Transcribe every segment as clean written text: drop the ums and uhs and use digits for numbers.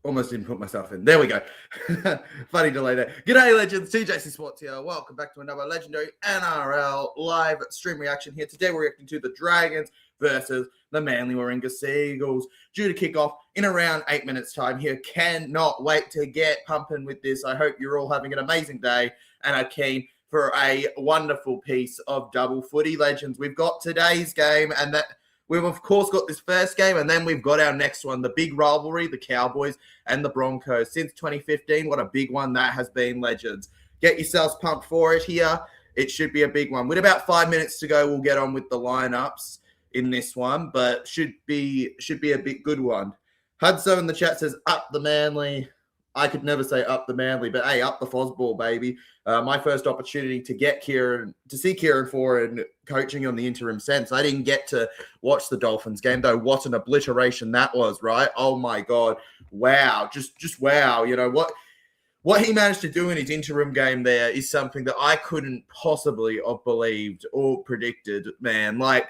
Almost didn't put myself in. There we go. Funny delay there. G'day, legends. TJC Sports here. Welcome back to another legendary NRL live stream reaction here. Today we're reacting to the Dragons versus the Manly Warringah Seagulls. Due to kick off in around 8 minutes time here. Cannot wait to get pumping with this. I hope you're all having an amazing day and are keen for a wonderful piece of double footy, legends. We've got today's game, and that we've, of course, got this first game, and then we've got our next one, the big rivalry, the Cowboys and the Broncos. Since 2015, what a big one that has been, legends. Get yourselves pumped for it here. It should be a big one. With about 5 minutes to go, we'll get on with the lineups in this one, but should be a big good one. Hudso in the chat says, up the Manly. I could never say up the Manly, but hey, up the Fosball, baby. My first opportunity to see Kieran Foran coaching on the interim sense. I didn't get to watch the Dolphins game, though. What an obliteration that was, right? Oh my God. Wow. Just wow. You know, what he managed to do in his interim game there is something that I couldn't possibly have believed or predicted, man. Like,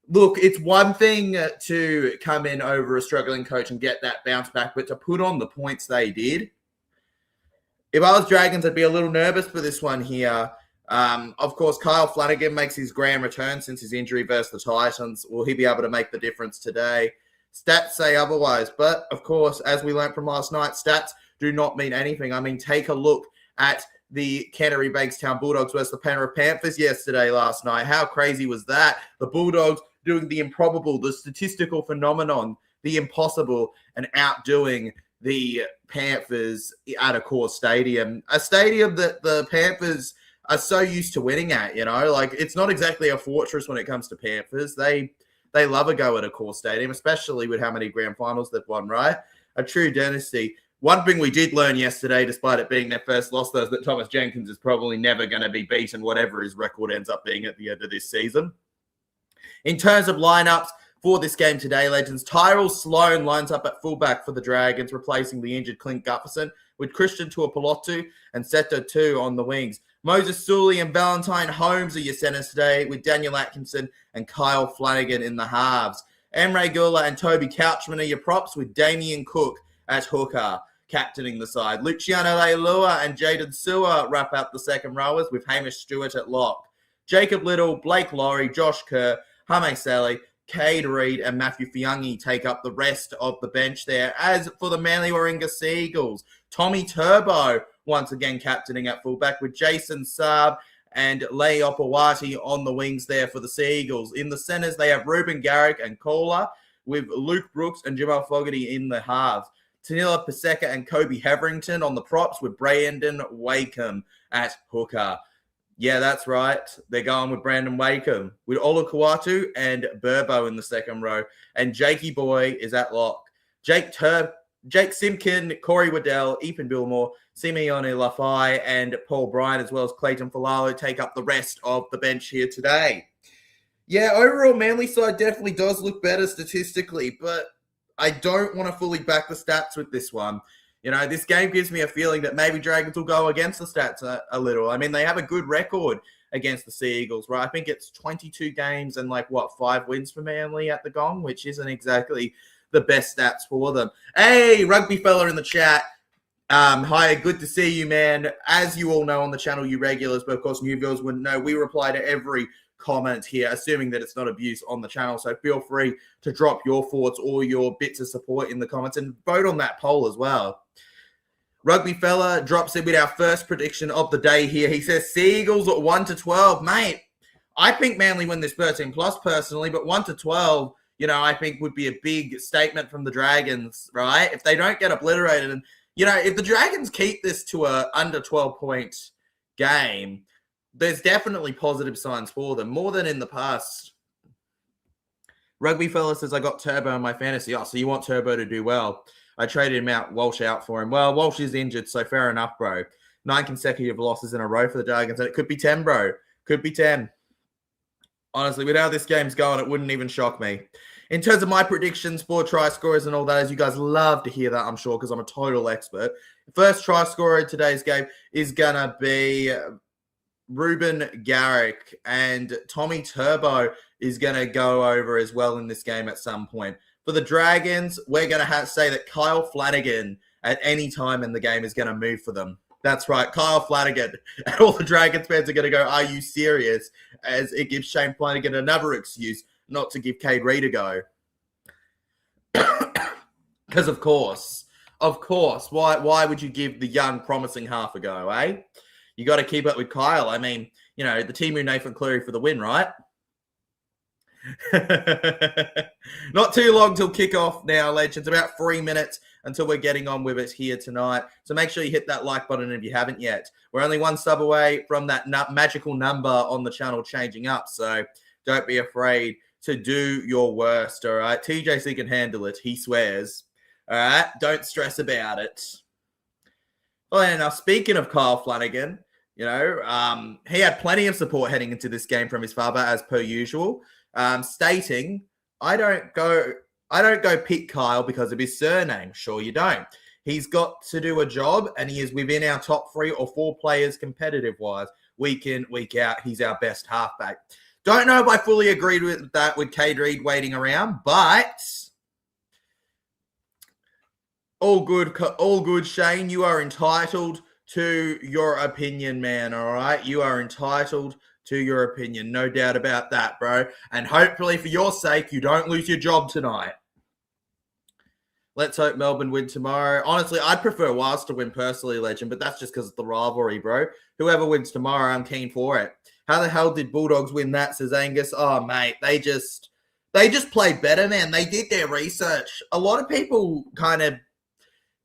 look, it's one thing to come in over a struggling coach and get that bounce back, but to put on the points they did. If I was Dragons, I'd be a little nervous for this one here. Of course, Kyle Flanagan makes his grand return since his injury versus the Titans. Will he be able to make the difference today? Stats say otherwise, but of course, as we learned from last night, stats do not mean anything. I mean, take a look at the Canterbury Bankstown Bulldogs versus the Penrith Panthers last night. How crazy was that? The Bulldogs doing the improbable, the statistical phenomenon, the impossible, and outdoing the Panthers at a core stadium. A stadium that the Panthers are so used to winning at, you know? Like, it's not exactly a fortress when it comes to Panthers. They love a go at a core stadium, especially with how many grand finals they've won, right? A true dynasty. One thing we did learn yesterday, despite it being their first loss, though, is that Thomas Jenkins is probably never going to be beaten, whatever his record ends up being at the end of this season. In terms of lineups for this game today, legends, Tyrell Sloan lines up at fullback for the Dragons, replacing the injured Clint Gutherson, with Christian Tuipulotu and Seto 2 on the wings. Moses Sully and Valentine Holmes are your centers today, with Daniel Atkinson and Kyle Flanagan in the halves. Emre Gula and Toby Couchman are your props, with Damien Cook at hooker, captaining the side. Luciano Leilua and Jaden Sewer wrap up the second rowers, with Hamish Stewart at lock. Jacob Little, Blake Laurie, Josh Kerr, Hame Sally, Cade Reid and Matthew Fiangi take up the rest of the bench there. As for the Manly Warringah Seagulls, Tommy Turbo once again captaining at fullback, with Jason Saab and Lei Opawati on the wings there for the Seagulls. In the centres, they have Ruben Garrick and Kohler, with Luke Brooks and Jamal Fogarty in the halves. Tanila Paseka and Kobe Heverington on the props, with Brandon Wakeham at hooker. Yeah, that's right. They're going with Brandon Wakeham, with Ola Kuatu and Burbo in the second row. And Jakey Boy is at lock. Jake Simpkin, Corey Waddell, Ethan Billmore, Simeone Lafai, and Paul Bryan, as well as Clayton Falalo, take up the rest of the bench here today. Yeah, overall, Manly side definitely does look better statistically, but I don't want to fully back the stats with this one. You know, this game gives me a feeling that maybe Dragons will go against the stats a little. I mean, they have a good record against the Seagulls, right? I think it's 22 games and 5 wins for Manly at the Gong, which isn't exactly the best stats for them. Hey, rugby fella in the chat. Hi, good to see you, man. As you all know on the channel, you regulars, but of course new viewers wouldn't know, we reply to every comment here, assuming that it's not abuse on the channel. So feel free to drop your thoughts or your bits of support in the comments and vote on that poll as well. Rugby fella drops in with our first prediction of the day here. He says Seagulls at 1-12. Mate, I think Manly win this 13+ personally, but 1-12, you know, I think would be a big statement from the Dragons, right? If they don't get obliterated, and, you know, if the Dragons keep this to a under 12-point game, there's definitely positive signs for them, more than in the past. Rugby fella says, I got Turbo in my fantasy. Oh, so you want Turbo to do well. I traded him out, Walsh out for him. Well, Walsh is injured, so fair enough, bro. 9 consecutive losses in a row for the Dragons, and it could be 10, bro. Could be 10. Honestly, with how this game's going, it wouldn't even shock me. In terms of my predictions for try scorers and all that, as you guys love to hear that, I'm sure, because I'm a total expert. The first try scorer in today's game is going to be Ruben Garrick, and Tommy Turbo is going to go over as well in this game at some point. For the Dragons, we're going to say that Kyle Flanagan at any time in the game is going to move for them. That's right, Kyle Flanagan. And all the Dragons fans are going to go, are you serious? As it gives Shane Flanagan another excuse not to give Cade Reid a go. Because of course, why would you give the young, promising half a go, eh? You got to keep up with Kyle. I mean, you know, the team with Nathan Cleary for the win, right? Not too long till kickoff now, legends. About 3 minutes until we're getting on with it here tonight. So make sure you hit that like button if you haven't yet. We're only one sub away from that magical number on the channel changing up. So don't be afraid to do your worst, all right? TJC can handle it. He swears. All right? Don't stress about it. Oh, and now speaking of Kyle Flanagan, you know, he had plenty of support heading into this game from his father, as per usual, stating, I don't go pick Kyle because of his surname. Sure you don't. He's got to do a job, and he is within our top 3 or 4 players competitive-wise, week in, week out. He's our best halfback. Don't know if I fully agreed with that with Cade Reid waiting around, but all good, Shane. You are entitled to your opinion, man, all right? You are entitled to your opinion. No doubt about that, bro. And hopefully, for your sake, you don't lose your job tonight. Let's hope Melbourne win tomorrow. Honestly, I'd prefer Wales to win personally, legend, but that's just because of the rivalry, bro. Whoever wins tomorrow, I'm keen for it. How the hell did Bulldogs win that, says Angus? Oh, mate, they just played better, man. They did their research. A lot of people kind of...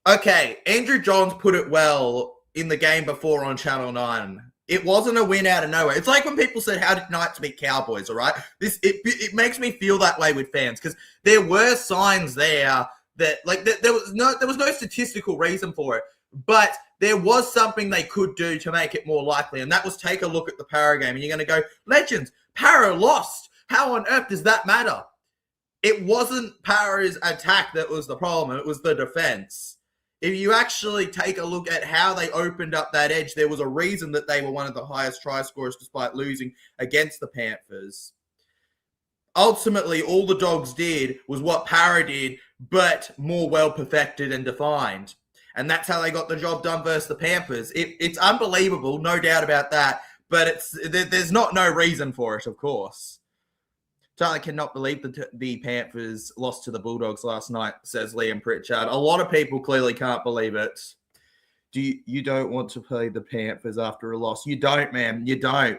Okay, Andrew Johns put it well in the game before on Channel 9. It wasn't a win out of nowhere. It's like when people said, how did Knights beat Cowboys, all right? It makes me feel that way with fans because there were signs there that, like, there was no statistical reason for it, but there was something they could do to make it more likely, and that was take a look at the Para game, and you're going to go, legends, Para lost. How on earth does that matter? It wasn't Para's attack that was the problem. It was the defense. If you actually take a look at how they opened up that edge, there was a reason that they were one of the highest try scorers despite losing against the Panthers. Ultimately, all the Dogs did was what Para did, but more well-perfected and defined. And that's how they got the job done versus the Panthers. It's unbelievable, no doubt about that, but there's no reason for it, of course. Charlie cannot believe the Panthers lost to the Bulldogs last night, says Liam Pritchard. A lot of people clearly can't believe it. You don't want to play the Panthers after a loss. You don't, man. You don't.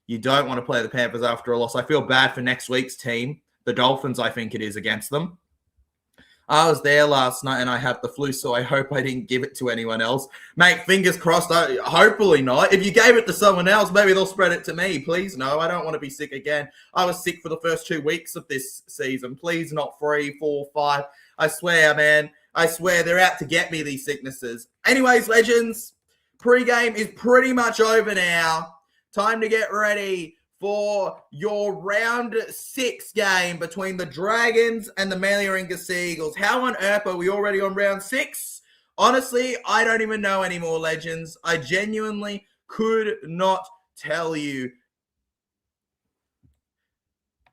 You don't want to play the Panthers after a loss. I feel bad for next week's team. The Dolphins, I think it is, against them. I was there last night and I have the flu, so I hope I didn't give it to anyone else. Mate, fingers crossed. Hopefully not. If you gave it to someone else, maybe they'll spread it to me. Please no. I don't want to be sick again. I was sick for the first 2 weeks of this season. Please not 3, 4, 5. I swear, man. I swear they're out to get me, these sicknesses. Anyways, legends, pregame is pretty much over now. Time to get ready for your round 6 game between the Dragons and the Maileringa Seagulls. How on earth are we already on round 6? Honestly, I don't even know anymore, legends. I genuinely could not tell you.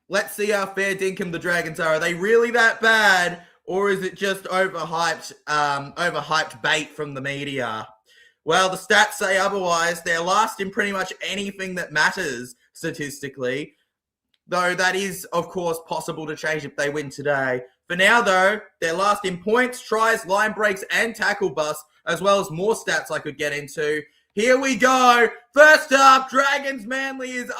Let's see how fair dinkum the Dragons are. Are they really that bad, or is it just overhyped bait from the media? Well, the stats say otherwise. They're last in pretty much anything that matters statistically, though that is, of course, possible to change if they win today. For now, though, they're last in points, tries, line breaks, and tackle busts, as well as more stats I could get into. Here we go. First up, Dragons Manly is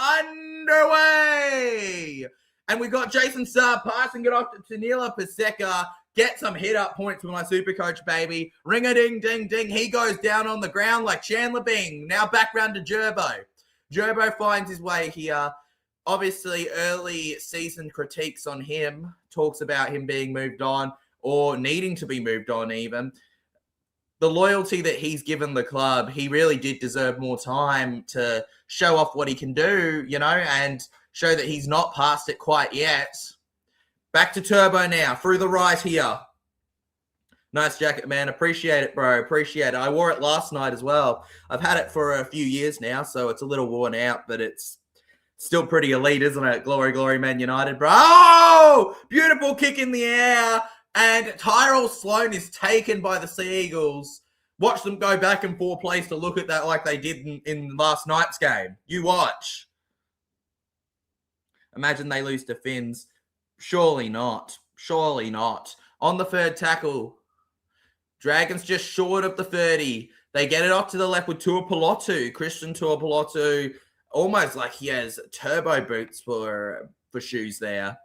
underway. And we got Jason Saab passing it off to Tanila Paseka. Get some hit-up points with my super coach, baby. Ring-a-ding-ding-ding. He goes down on the ground like Chandler Bing. Now back round to Gerbo. Gerbo finds his way here. Obviously, early season critiques on him. Talks about him being moved on or needing to be moved on even. The loyalty that he's given the club, he really did deserve more time to show off what he can do, you know, and show that he's not past it quite yet. Back to Turbo now, through the right here. Nice jacket, man. Appreciate it, bro. Appreciate it. I wore it last night as well. I've had it for a few years now, so it's a little worn out, but it's still pretty elite, isn't it? Glory, glory, Man United, bro. Oh! Beautiful kick in the air. And Tyrell Sloan is taken by the Sea Eagles. Watch them go back and forth place to look at that like they did in last night's game. You watch. Imagine they lose to Finns. Surely not. Surely not. On the third tackle, Dragons just short of the 30. They get it off to the left with Tuapolotu. Christian Tuapolotu, almost like he has turbo boots for shoes there.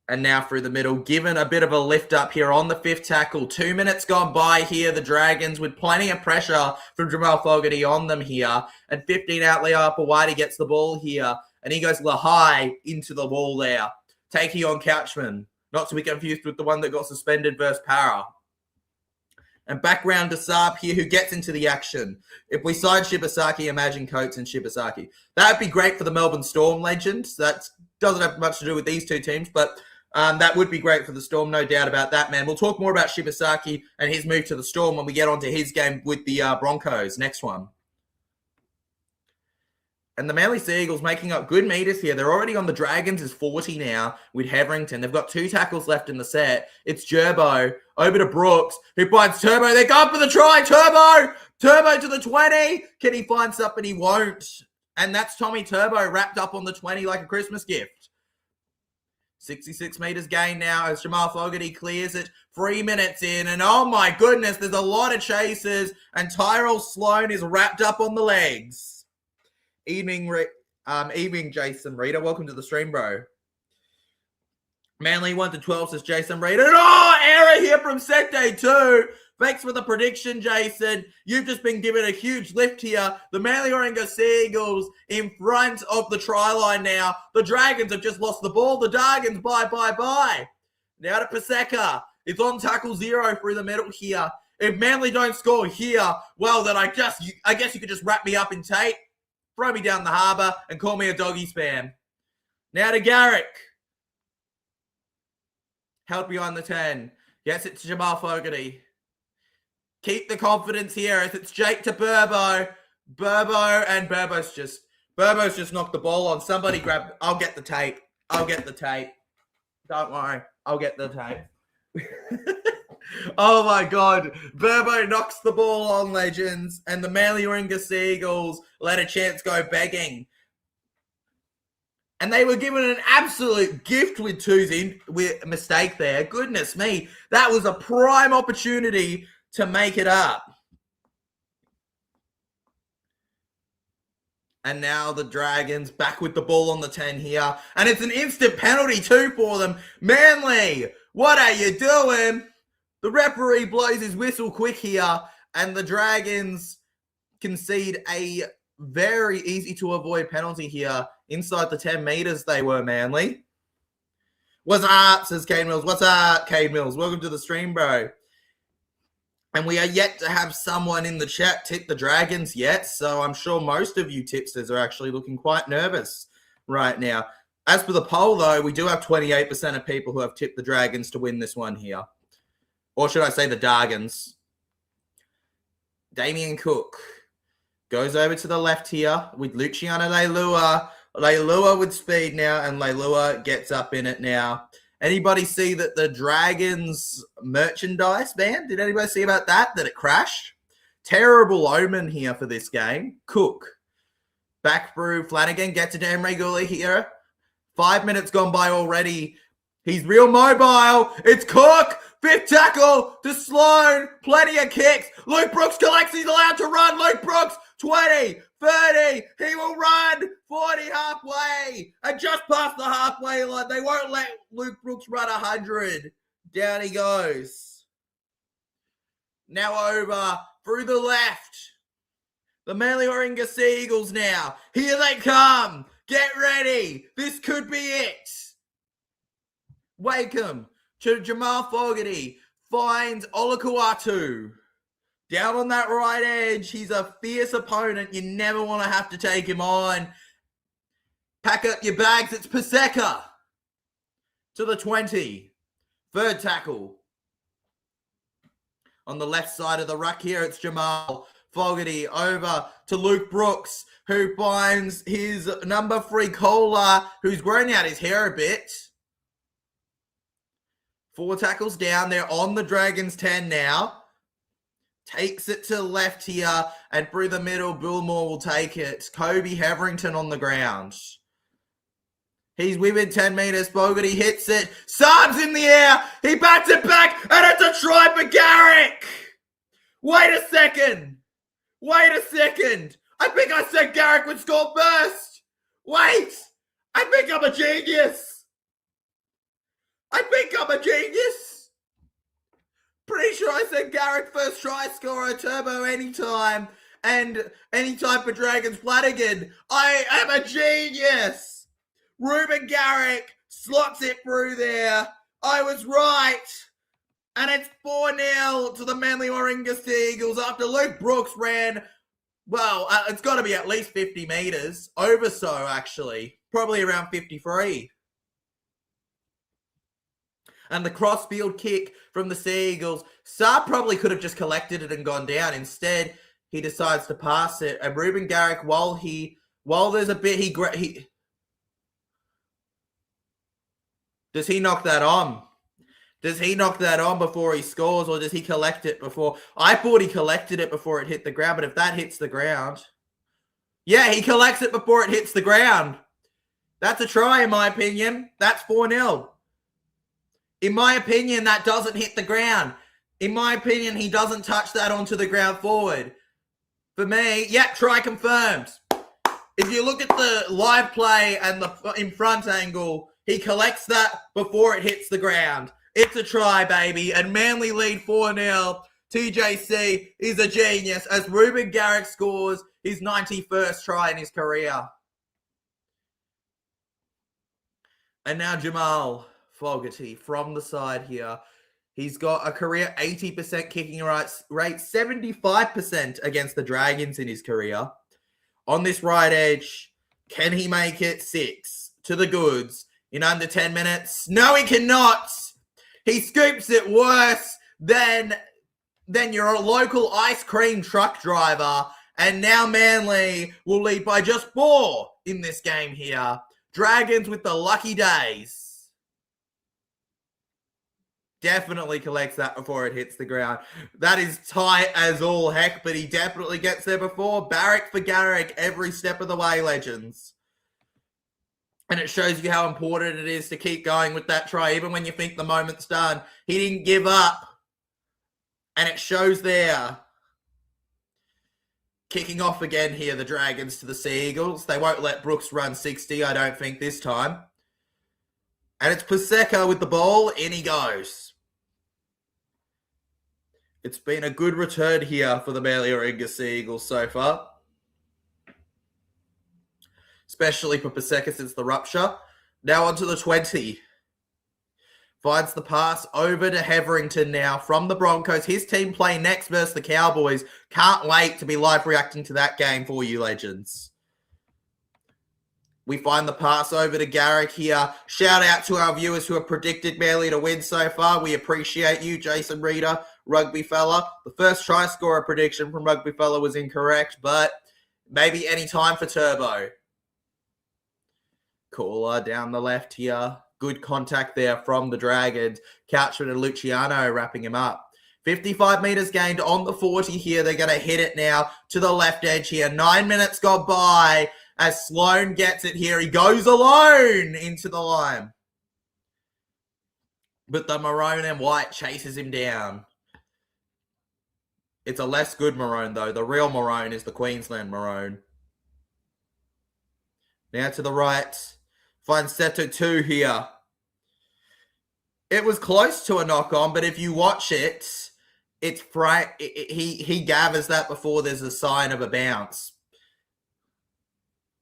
And now through the middle, given a bit of a lift up here on the fifth tackle. 2 minutes gone by here. The Dragons with plenty of pressure from Jamal Fogarty on them here. And 15 out Leo Apawadi gets the ball here. And he goes Lahai into the wall there. Taking on Couchman. Not to be confused with the one that got suspended versus Para. And back round to Saab here, who gets into the action. If we side Shibasaki, imagine Coates and Shibasaki. That would be great for the Melbourne Storm legends. That doesn't have much to do with these two teams, but that would be great for the Storm, no doubt about that, man. We'll talk more about Shibasaki and his move to the Storm when we get onto his game with the Broncos. Next one. And the Manly Sea Eagles making up good meters here. They're already on the Dragons is 40 now with Hetherington. They've got 2 tackles left in the set. It's Gerbo over to Brooks, who finds Turbo. They're going for the try. Turbo! Turbo to the 20. Can he find something? He won't. And that's Tommy Turbo wrapped up on the 20 like a Christmas gift. 66 meters gain now as Jamal Fogarty clears it. 3 minutes in. And oh my goodness, there's a lot of chases. And Tyrell Sloan is wrapped up on the legs. Evening, Jason Reader. Welcome to the stream, bro. Manly 1-12 says Jason Reader. Oh, error here from set day 2. Thanks for the prediction, Jason. You've just been given a huge lift here. The Manly Warringah Sea Eagles in front of the try line now. The Dragons have just lost the ball. The Dragons, bye. Now to Paseka. It's on tackle 0 through the middle here. If Manly don't score here, well, then I guess you could just wrap me up in tape. Throw me down the harbour and call me a doggy spam. Now to Garrick. Held behind the 10. Yes, it's Jamal Fogarty. Keep the confidence here as it's Jake to Burbo. Burbo's just knocked the ball on. Somebody grab. I'll get the tape. Don't worry. I'll get the tape. Oh my God. Burbo knocks the ball on, legends, and the Manly Warringah Sea Eagles let a chance go begging. And they were given an absolute gift with with mistake there. Goodness me. That was a prime opportunity to make it up. And now the Dragons back with the ball on the 10 here. And it's an instant penalty too for them. Manly, what are you doing? The referee blows his whistle quick here, and the Dragons concede a very easy to avoid penalty here. Inside the 10 meters they were, Manly. What's up, says Cade Mills. What's up, Cade Mills? Welcome to the stream, bro. And we are yet to have someone in the chat tip the Dragons yet, so I'm sure most of you tipsters are actually looking quite nervous right now. As for the poll, though, we do have 28% of people who have tipped the Dragons to win this one here. Or should I say the Dargans? Damien Cook goes over to the left here with Luciano Leilua. Leilua with speed now, and Leilua gets up in it now. Anybody see that the Dragons merchandise ban? Did anybody see about that it crashed? Terrible omen here for this game. Cook. Back through Flanagan. Gets it to Emery Gooley here. 5 minutes gone by already. He's real mobile. It's Cook. 5th tackle to Sloan. Plenty of kicks. Luke Brooks collects. He's allowed to run. Luke Brooks, 20, 30. He will run 40 halfway. And just past the halfway line. They won't let Luke Brooks run 100. Down he goes. Now over through the left. The Manly Warringah Sea Eagles now. Here they come. Get ready. This could be it. Wakeham to Jamal Fogarty. Finds Olakuatu. Down on that right edge. He's a fierce opponent. You never want to have to take him on. Pack up your bags. It's Paseka. To the 20. 3rd tackle. On the left side of the ruck here, it's Jamal Fogarty over to Luke Brooks, who finds his number 3 Kohler, who's grown out his hair a bit. 4 tackles down. They're on the Dragons 10 now. Takes it to the left here, and through the middle, Bullmore will take it. Kobe Heverington on the ground. He's within 10 metres. Bogarty hits it. Saab's in the air. He bats it back, and it's a try for Garrick. Wait a second. I think I said Garrick would score first. Wait. I think I'm a genius. Pretty sure I said Garrick first try scorer, turbo anytime, and anytime for Dragons Flanagan. I am a genius. Ruben Garrick slots it through there. I was right. And it's 4-0 to the Manly Warringah Seagulls after Luke Brooks ran, well, it's got to be at least 50 metres. Over so, actually. Probably around 53. And the crossfield kick from the Seagulls. Saab probably could have just collected it and gone down. Instead, he decides to pass it. And Ruben Garrick, while there's a bit, does he knock that on? Does he knock that on before he scores, or does he collect it before? I thought he collected it before it hit the ground, but if that hits the ground... Yeah, he collects it before it hits the ground. That's a try, in my opinion. That's 4-0. In my opinion, that doesn't hit the ground. In my opinion, he doesn't touch that onto the ground forward. For me, yeah, try confirmed. If you look at the live play and the in front angle, he collects that before it hits the ground. It's a try, baby. And Manly lead 4-0. TJC is a genius as Ruben Garrick scores his 91st try in his career. And now Jamal Fogarty from the side here. He's got a career 80% kicking rate, 75% against the Dragons in his career. On this right edge, can he make it 6 to the goods in under 10 minutes? No, he cannot. He scoops it worse than your local ice cream truck driver. And now Manly will lead by just 4 in this game here. Dragons with the lucky days. Definitely collects that before it hits the ground. That is tight as all heck, but he definitely gets there before. Barrack for Garrick every step of the way, legends. And it shows you how important it is to keep going with that try, even when you think the moment's done. He didn't give up. And it shows there. Kicking off again here, the Dragons to the Seagulls. They won't let Brooks run 60, I don't think, this time. And it's Paseka with the ball. In he goes. It's been a good return here for the Manly Warringah Seagulls so far. Especially for Paseka since the rupture. Now onto the 20. Finds the pass over to Heverington now from the Broncos. His team play next versus the Cowboys. Can't wait to be live reacting to that game for you, legends. We find the pass over to Garrick here. Shout out to our viewers who have predicted Manly to win so far. We appreciate you, Jason Reader, Rugby Fella. The first try scorer prediction from Rugby Fella was incorrect, but maybe any time for Turbo. Cooler down the left here. Good contact there from the Dragons. Couchman and Luciano wrapping him up. 55 metres gained on the 40 here. They're going to hit it now to the left edge here. 9 minutes gone by as Sloan gets it here. He goes alone into the line. But the maroon and white chases him down. It's a less good maroon, though. The real maroon is the Queensland maroon. Now to the right. Finds Seto 2 here. It was close to a knock-on, but if you watch it, it's he gathers that before there's a sign of a bounce.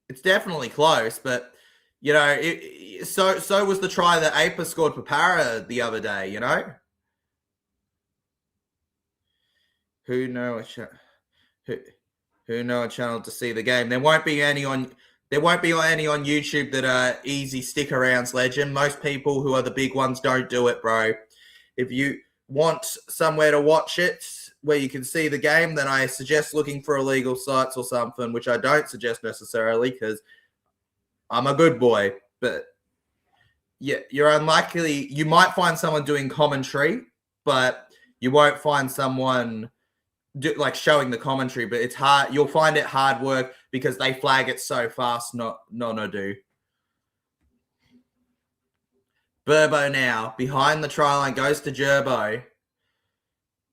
It's definitely close, but, you know, so was the try that Aper scored for Para the other day, you know? Who know a channel to see the game? There won't be any on YouTube that are easy stick-arounds, legend. Most people who are the big ones don't do it, bro. If you want somewhere to watch it where you can see the game, then I suggest looking for illegal sites or something, which I don't suggest necessarily because I'm a good boy. But Yeah, you're unlikely. You might find someone doing commentary, but you won't find someone showing the commentary. But it's hard. You'll find it hard work because they flag it so fast. No, do. Burbo now behind the try line goes to Gerbo.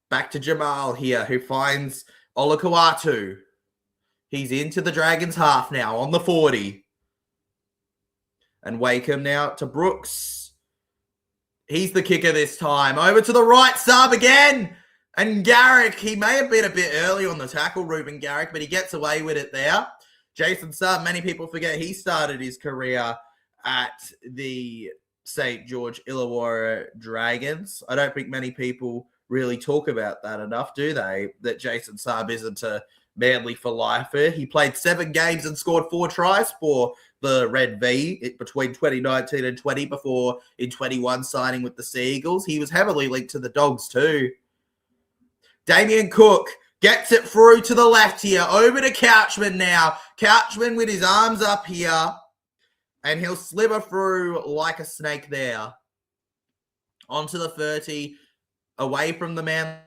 Back to Jamal here, who finds Olakau'atu. He's into the Dragons half now on the 40. And Wakeham now to Brooks. He's the kicker this time. Over to the right sub again. And Garrick, he may have been a bit early on the tackle, Ruben Garrick, but he gets away with it there. Jason Saab, many people forget he started his career at the St. George Illawarra Dragons. I don't think many people really talk about that enough, do they? That Jason Saab isn't a Manly for lifer. He played 7 games and scored 4 tries for the Red V between 2019 and 20 before in 21 signing with the Seagulls. He was heavily linked to the Dogs too. Damien Cook gets it through to the left here. Over to Couchman now. Couchman with his arms up here. And he'll slither through like a snake there. Onto the 30. Away from the man.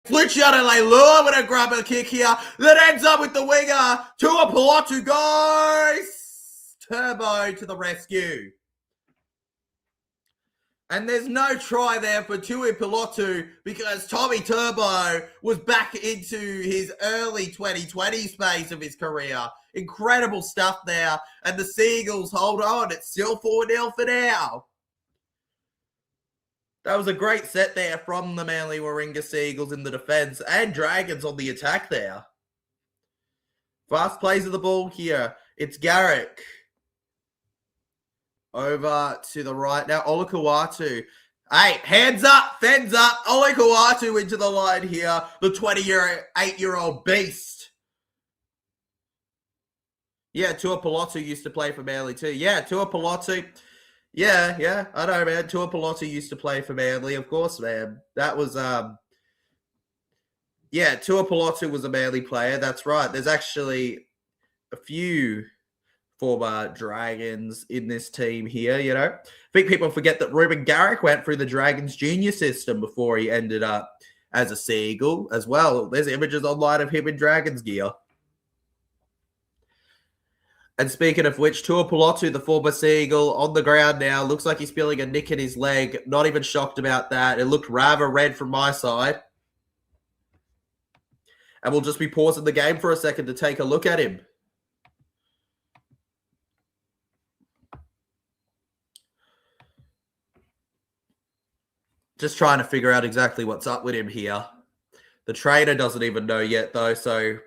Flick shot and Leilua with a grab and kick here. That ends up with the winger. Tua Pilotu goes. Turbo to the rescue. And there's no try there for Tui Pilotu because Tommy Turbo was back into his early 2020 space of his career. Incredible stuff there. And the Seagulls hold on. It's still 4-0 for now. That was a great set there from the Manly Warringah Seagulls in the defence and Dragons on the attack there. Fast plays of the ball here. It's Garrick. Over to the right now. Olakau'atu. Hey, hands up, fends up. Olakau'atu into the line here. The 28-year-old beast. Yeah, Tua Pilotu used to play for Manly too. Yeah, Tua Pilotu. Yeah, I know, man. Tua Pilotu used to play for Manly, of course, man. That was, Tua Pilotu was a Manly player. That's right. There's actually a few former Dragons in this team here, you know. I think people forget that Ruben Garrick went through the Dragons junior system before he ended up as a Seagull as well. There's images online of him in Dragons gear. And speaking of which, Tua Pilotu, the former Seagull, on the ground now. Looks like he's feeling a nick in his leg. Not even shocked about that. It looked rather red from my side. And we'll just be pausing the game for a second to take a look at him. Just trying to figure out exactly what's up with him here. The trainer doesn't even know yet, though. So,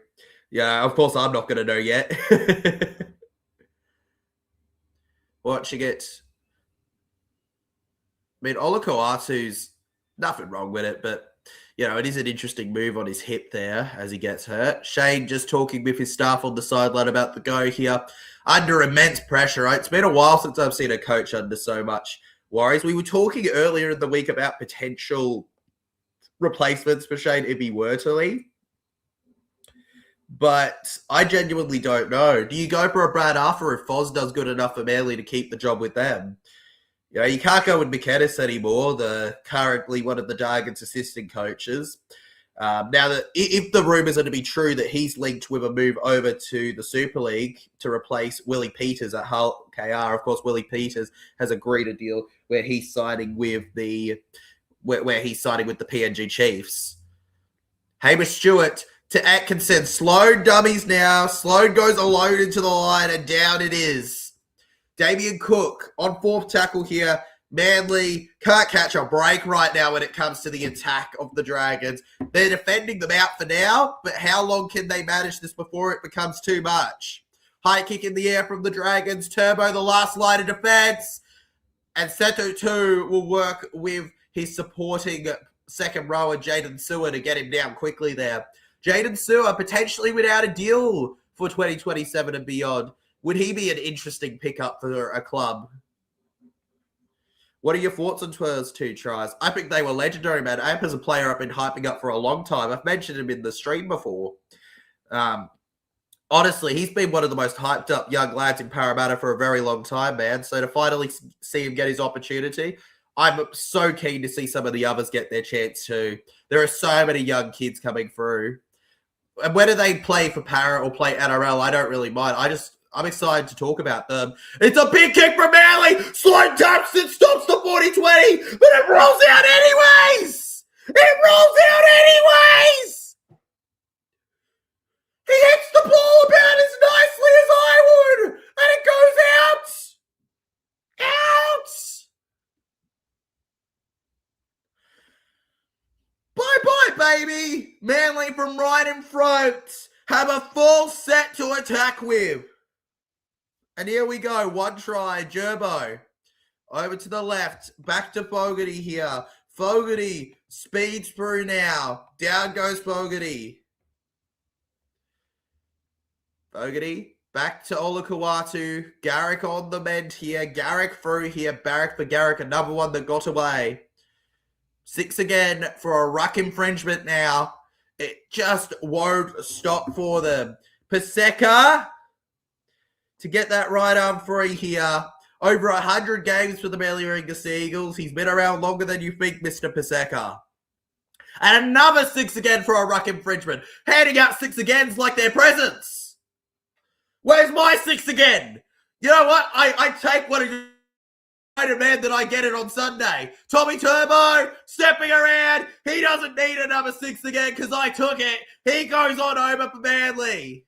yeah, of course I'm not going to know yet. Watching it. I mean, Olakau'atu's nothing wrong with it, but, you know, it is an interesting move on his hip there as he gets hurt. Shane just talking with his staff on the sideline about the go here. Under immense pressure. Right? It's been a while since I've seen a coach under so much worries. We were talking earlier in the week about potential replacements for Shane if he were to leave. But I genuinely don't know. Do you go for a Brad Arthur if Foz does good enough for Manly to keep the job with them? You know, you can't go with McKennis anymore, currently one of the Dragons' assistant coaches. Now, that if the rumours are to be true that he's linked with a move over to the Super League to replace Willie Peters at Hull KR, of course, Willie Peters has agreed a deal where he's signing with the PNG Chiefs. Hamish Stewart to Atkinson. Sloan dummies now. Sloan goes alone into the line and down it is. Damien Cook on 4th tackle here. Manly can't catch a break right now when it comes to the attack of the Dragons. They're defending them out for now, but how long can they manage this before it becomes too much? High kick in the air from the Dragons. Turbo, the last line of defense. And Seto 2 will work with his supporting second rower, Jaden Sewer, to get him down quickly there. Jaden Sewer potentially without a deal for 2027 and beyond. Would he be an interesting pickup for a club? What are your thoughts on Twer's 2 tries? I think they were legendary, man. Amp is a player I've been hyping up for a long time. I've mentioned him in the stream before. Honestly, he's been one of the most hyped up young lads in Parramatta for a very long time, man. So to finally see him get his opportunity, I'm so keen to see some of the others get their chance too. There are so many young kids coming through. And whether they play for Para or play NRL, I don't really mind. I'm excited to talk about them. It's a big kick from Manly. Slow taps and stops the 40-20, but it rolls out anyways. It rolls out anyways. He hits the ball about as nicely as I would, and it goes out. Out. Bye-bye, baby. Manly from right in front have a full set to attack with. And here we go. One try. Gerbo. Over to the left. Back to Fogarty here. Fogarty speeds through now. Down goes Fogarty. Fogarty back to Olakau'atu. Garrick on the mend here. Garrick through here. Barrack for Garrick. Another one that got away. 6 again for a ruck infringement now. It just won't stop for them. Paseka to get that right arm free here. Over 100 games for the Manly Warringah Seagulls. He's been around longer than you think, Mr. Paseka. And another 6 again for a ruck infringement. Handing out 6 agains like their presents. Where's my 6 again? You know what? I take what a man that I get it on Sunday. Tommy Turbo stepping around. He doesn't need another 6 again because I took it. He goes on over for Manly.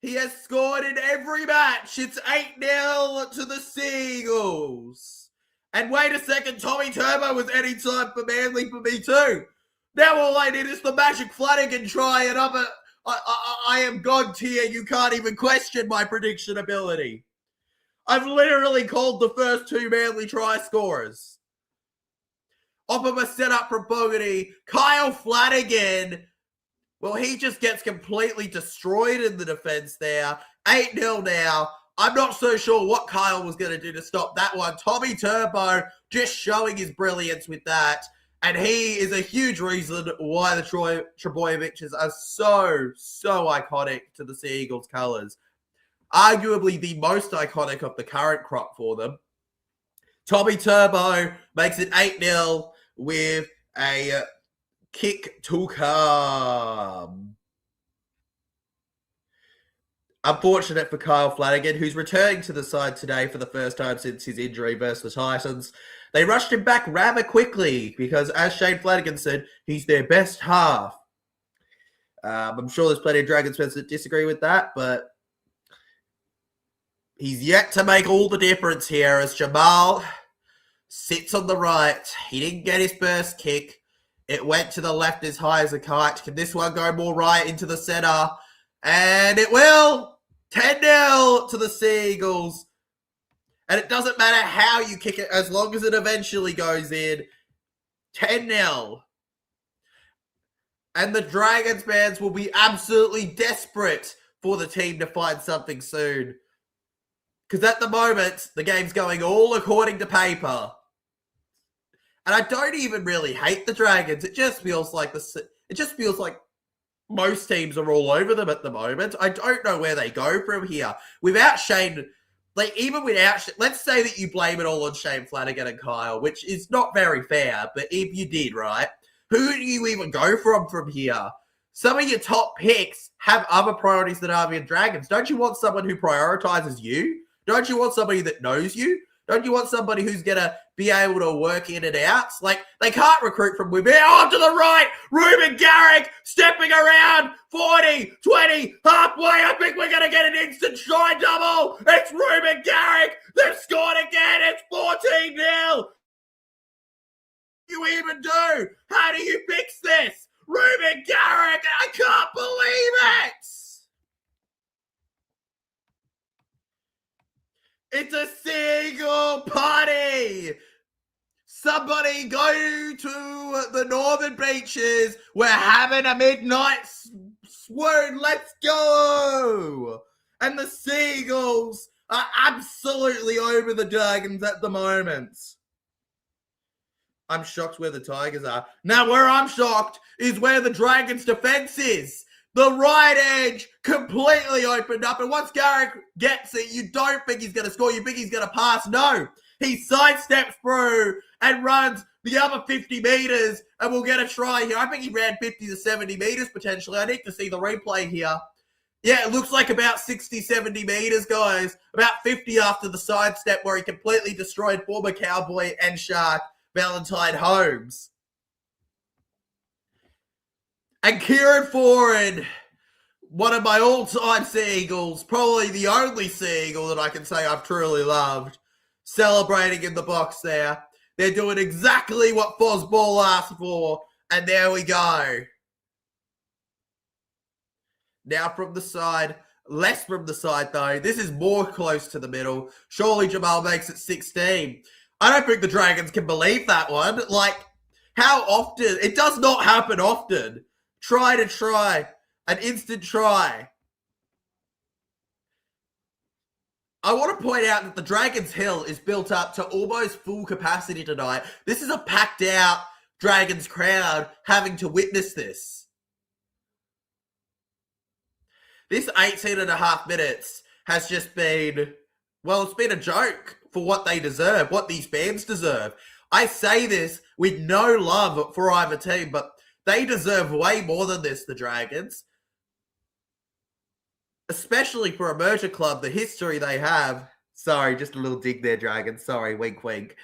He has scored in every match. It's 8-0 to the Seagulls. And wait a second, Tommy Turbo was anytime for Manly for me too. Now all I need is the Magic Flanagan try and I am God tier. You can't even question my prediction ability. I've literally called the first 2 Manly try scorers. Off of a setup from Fogarty. Kyle Flanagan. Well, he just gets completely destroyed in the defense there. 8-0 now. I'm not so sure what Kyle was going to do to stop that one. Tommy Turbo just showing his brilliance with that. And he is a huge reason why the Trebojeviches are so iconic to the Sea Eagles colours. Arguably the most iconic of the current crop for them. Tommy Turbo makes it 8-0 with a kick to come. Unfortunate for Kyle Flanagan, who's returning to the side today for the first time since his injury versus the Titans. They rushed him back rather quickly because, as Shane Flanagan said, he's their best half. I'm sure there's plenty of Dragons fans that disagree with that, but he's yet to make all the difference here as Jamal sits on the right. He didn't get his first kick. It went to the left as high as a kite. Can this one go more right into the center? And it will. 10-0 to the Seagulls. And it doesn't matter how you kick it as long as it eventually goes in. 10-0. And the Dragons fans will be absolutely desperate for the team to find something soon. Because at the moment, the game's going all according to paper. And I don't even really hate the Dragons. It just feels like most teams are all over them at the moment. I don't know where they go from here. Without Shane, let's say that you blame it all on Shane Flanagan and Kyle, which is not very fair, but if you did, right? Who do you even go from here? Some of your top picks have other priorities than Army and Dragons. Don't you want someone who prioritizes you? Don't you want somebody that knows you? Don't you want somebody who's going to be able to work in and out? Like, they can't recruit from within. Oh, to the right, Ruben Garrick stepping around, 40, 20, halfway. I think we're going to get an instant try double. It's Ruben Garrick. They've scored again. It's 14-0. You even do? How do you fix this? Ruben Garrick, I can't believe it. It's a Seagull party. Somebody go to the northern beaches. We're having a midnight swoon. Let's go. And the Seagulls are absolutely over the Dragons at the moment. I'm shocked where the Tigers are. Now, where I'm shocked is where the Dragons' defense is. The right edge completely opened up. And once Garrick gets it, you don't think he's going to score. You think he's going to pass. No. He sidesteps through and runs the other 50 meters and we'll get a try here. I think he ran 50 to 70 meters potentially. I need to see the replay here. Yeah, it looks like about 60, 70 meters, guys. About 50 after the sidestep where he completely destroyed former Cowboy and Shark Valentine Holmes. And Kieran Foran, one of my all-time Sea Eagles, probably the only Sea Eagle that I can say I've truly loved, celebrating in the box there. They're doing exactly what Fosball asked for, and there we go. Now from the side, less from the side though. This is more close to the middle. Surely Jamal makes it 16. I don't think the Dragons can believe that one. Like, how often? It does not happen often. Try to try. An instant try. I want to point out that the Dragons Hill is built up to almost full capacity tonight. This is a packed out Dragons crowd having to witness this. This 18 and a half minutes has just been, well, it's been a joke for what they deserve, what these fans deserve. I say this with no love for either team, but they deserve way more than this, the Dragons. Especially for a merger club, the history they have. Sorry, just a little dig there, Dragons. Sorry, wink, wink.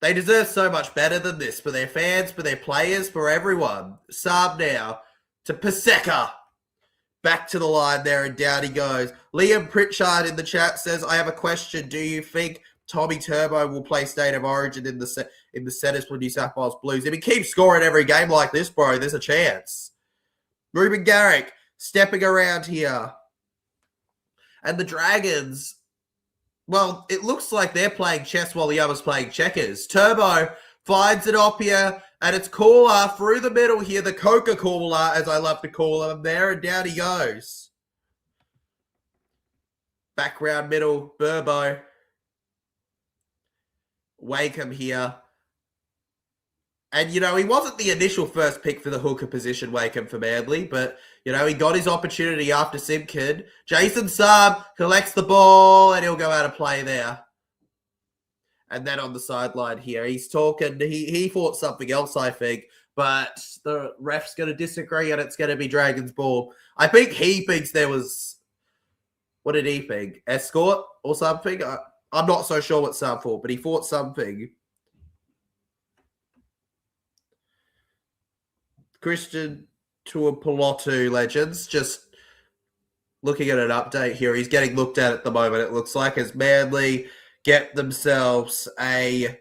They deserve so much better than this for their fans, for their players, for everyone. Saab now to Paseka. Back to the line there, and down he goes. Liam Pritchard in the chat says, I have a question. Do you think Tommy Turbo will play State of Origin in the centres for New South Wales Blues? If he keeps scoring every game like this, bro, there's a chance. Ruben Garrick stepping around here. And the Dragons, well, it looks like they're playing chess while the other's playing checkers. Turbo finds it off here, and it's Cooler through the middle here, the Coca-Cola, as I love to call him there, and down he goes. Background middle, Burbo. Wakeham here. And, you know, he wasn't the initial first pick for the hooker position, Wakeham, for Manly, but, you know, he got his opportunity after Simpkin. Jason Saab collects the ball, and he'll go out of play there. And then on the sideline here, he's talking. He thought something else, I think, but the ref's going to disagree, and it's going to be Dragons ball. I think he thinks there was, what did he think? Escort or something? I'm not so sure what Saab thought, but he thought something. Christian Tuipulotu, legends, just looking at an update here. He's getting looked at the moment, it looks like, as Manly get themselves a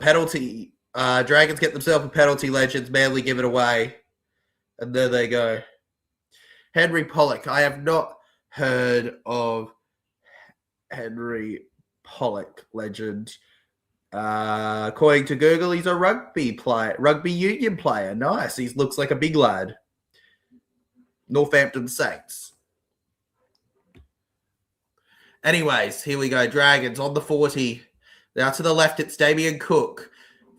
penalty. Dragons get themselves a penalty, legends. Manly give it away. And there they go. Henry Pollock. I have not heard of Henry Pollock, legend. According to Google, he's a rugby union player. Nice. He looks like a big lad. Northampton Saints. Anyways, here we go. Dragons on the 40. Now to the left, it's Damien Cook.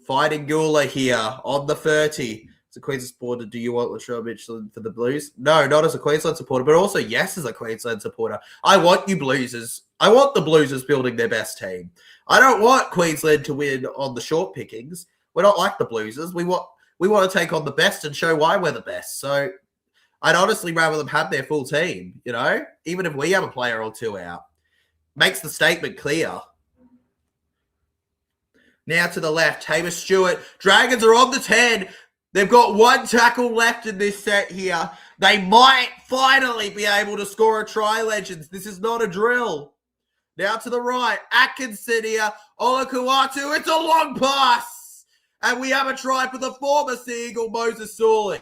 Fighting Gula here on the 30. As a Queensland supporter, do you want Latrell Mitchell for the Blues? No, not as a Queensland supporter, but also yes as a Queensland supporter. I want you Bluesers. I want the Bluesers building their best team. I don't want Queensland to win on the short pickings. We're not like the Bluesers. We want to take on the best and show why we're the best. So I'd honestly rather them have their full team, you know, even if we have a player or two out. Makes the statement clear. Now to the left, Hamish Stewart. Dragons are on the 10. They've got one tackle left in this set here. They might finally be able to score a try, legends. This is not a drill. Now to the right, Atkinson here. Olakuatu, it's a long pass. And we have a try for the former Sea Eagle, Moses Sawley.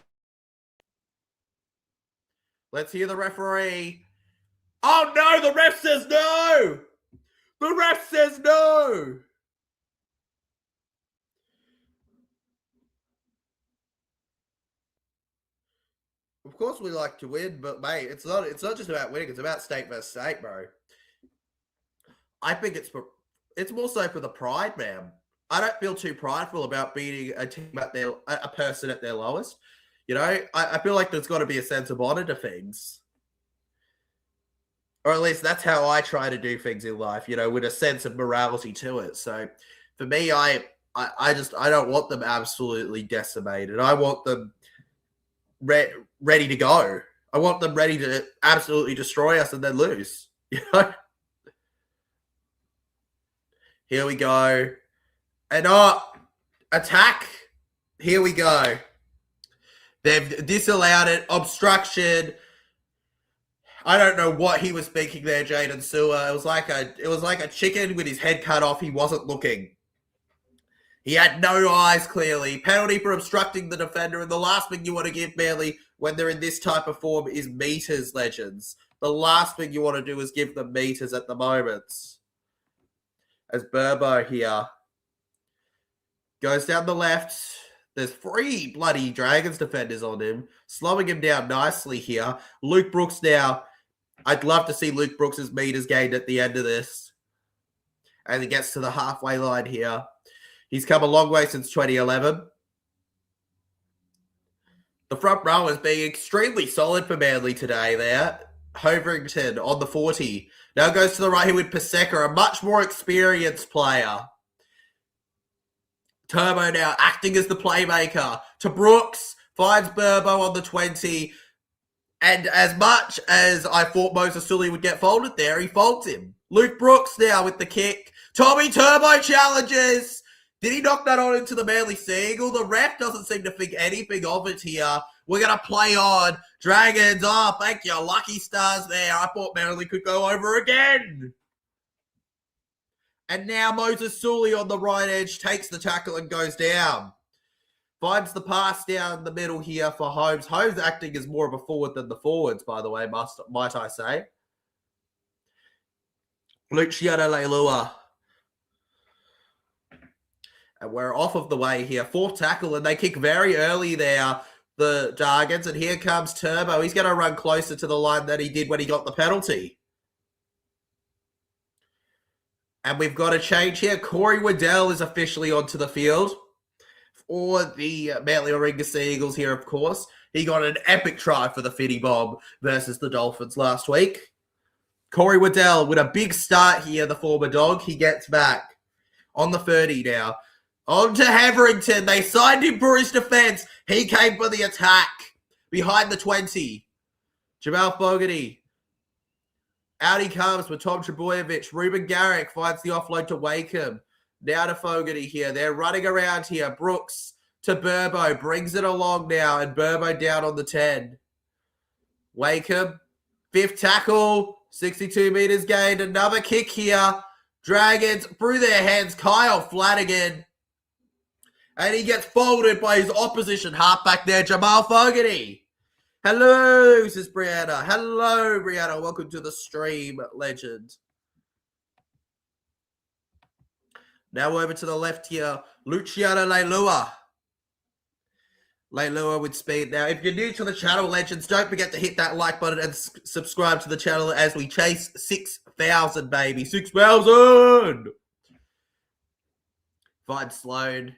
Let's hear the referee. Oh no, the ref says no. The ref says no. Of course we like to win, but mate, it's not just about winning, it's about state versus state, bro. I think it's more so for the pride, man. I don't feel too prideful about beating a team at a person at their lowest. You know, I feel like there's got to be a sense of honor to things. Or at least that's how I try to do things in life, you know, with a sense of morality to it. So for me, I don't want them absolutely decimated. I want them ready to go. I want them ready to absolutely destroy us and then lose. You know? Here we go. And attack. Here we go. They've disallowed it. Obstruction. I don't know what he was thinking there, Jaden Sewer. It was like a chicken with his head cut off. He wasn't looking. He had no eyes, clearly. Penalty for obstructing the defender. And the last thing you want to give Manly when they're in this type of form is meters, legends. The last thing you want to do is give them meters at the moment. As Burbo here goes down the left. There's 3 bloody Dragons defenders on him. Slowing him down nicely here. Luke Brooks now. I'd love to see Luke Brooks' meters gained at the end of this. And he gets to the halfway line here. He's come a long way since 2011. The front row is being extremely solid for Manly today there. Hoverington on the 40. Now goes to the right here with Paseka, a much more experienced player. Turbo now acting as the playmaker. To Brooks. Finds Burbo on the 20. And as much as I thought Moses Sully would get folded there, he folds him. Luke Brooks now with the kick. Tommy Turbo challenges. Did he knock that on into the Manly Seagull? The ref doesn't seem to think anything of it here. We're going to play on. Dragons, thank you. Lucky stars there. I thought Manly could go over again. And now Moses Sully on the right edge takes the tackle and goes down. Finds the pass down the middle here for Holmes. Holmes acting as more of a forward than the forwards, by the way, might I say. Luciano Leilua. And we're off of the way here. 4th tackle, and they kick very early there, the Dragons. And here comes Turbo. He's going to run closer to the line than he did when he got the penalty. And we've got a change here. Corey Waddell is officially onto the field for the Manly Warringah Seagulls here, of course. He got an epic try for the Fitty Bomb versus the Dolphins last week. Corey Waddell with a big start here, the former Dog. He gets back on the 30 now. On to Heverington. They signed him for his defense. He came for the attack. Behind the 20. Jamal Fogarty. Out he comes with Tom Trebojevic. Ruben Garrick finds the offload to Wakeham. Now to Fogarty here. They're running around here. Brooks to Burbo. Brings it along now. And Burbo down on the 10. Wakeham. 5th tackle. 62 meters gained. Another kick here. Dragons through their hands. Kyle Flanagan. And he gets folded by his opposition halfback there, Jamal Fogarty. Hello, says Brianna. Hello, Brianna. Welcome to the stream, legend. Now over to the left here, Luciano Leilua. Leilua with speed. Now, if you're new to the channel, legends, don't forget to hit that like button and subscribe to the channel as we chase 6,000, baby. 6,000! Find Sloan.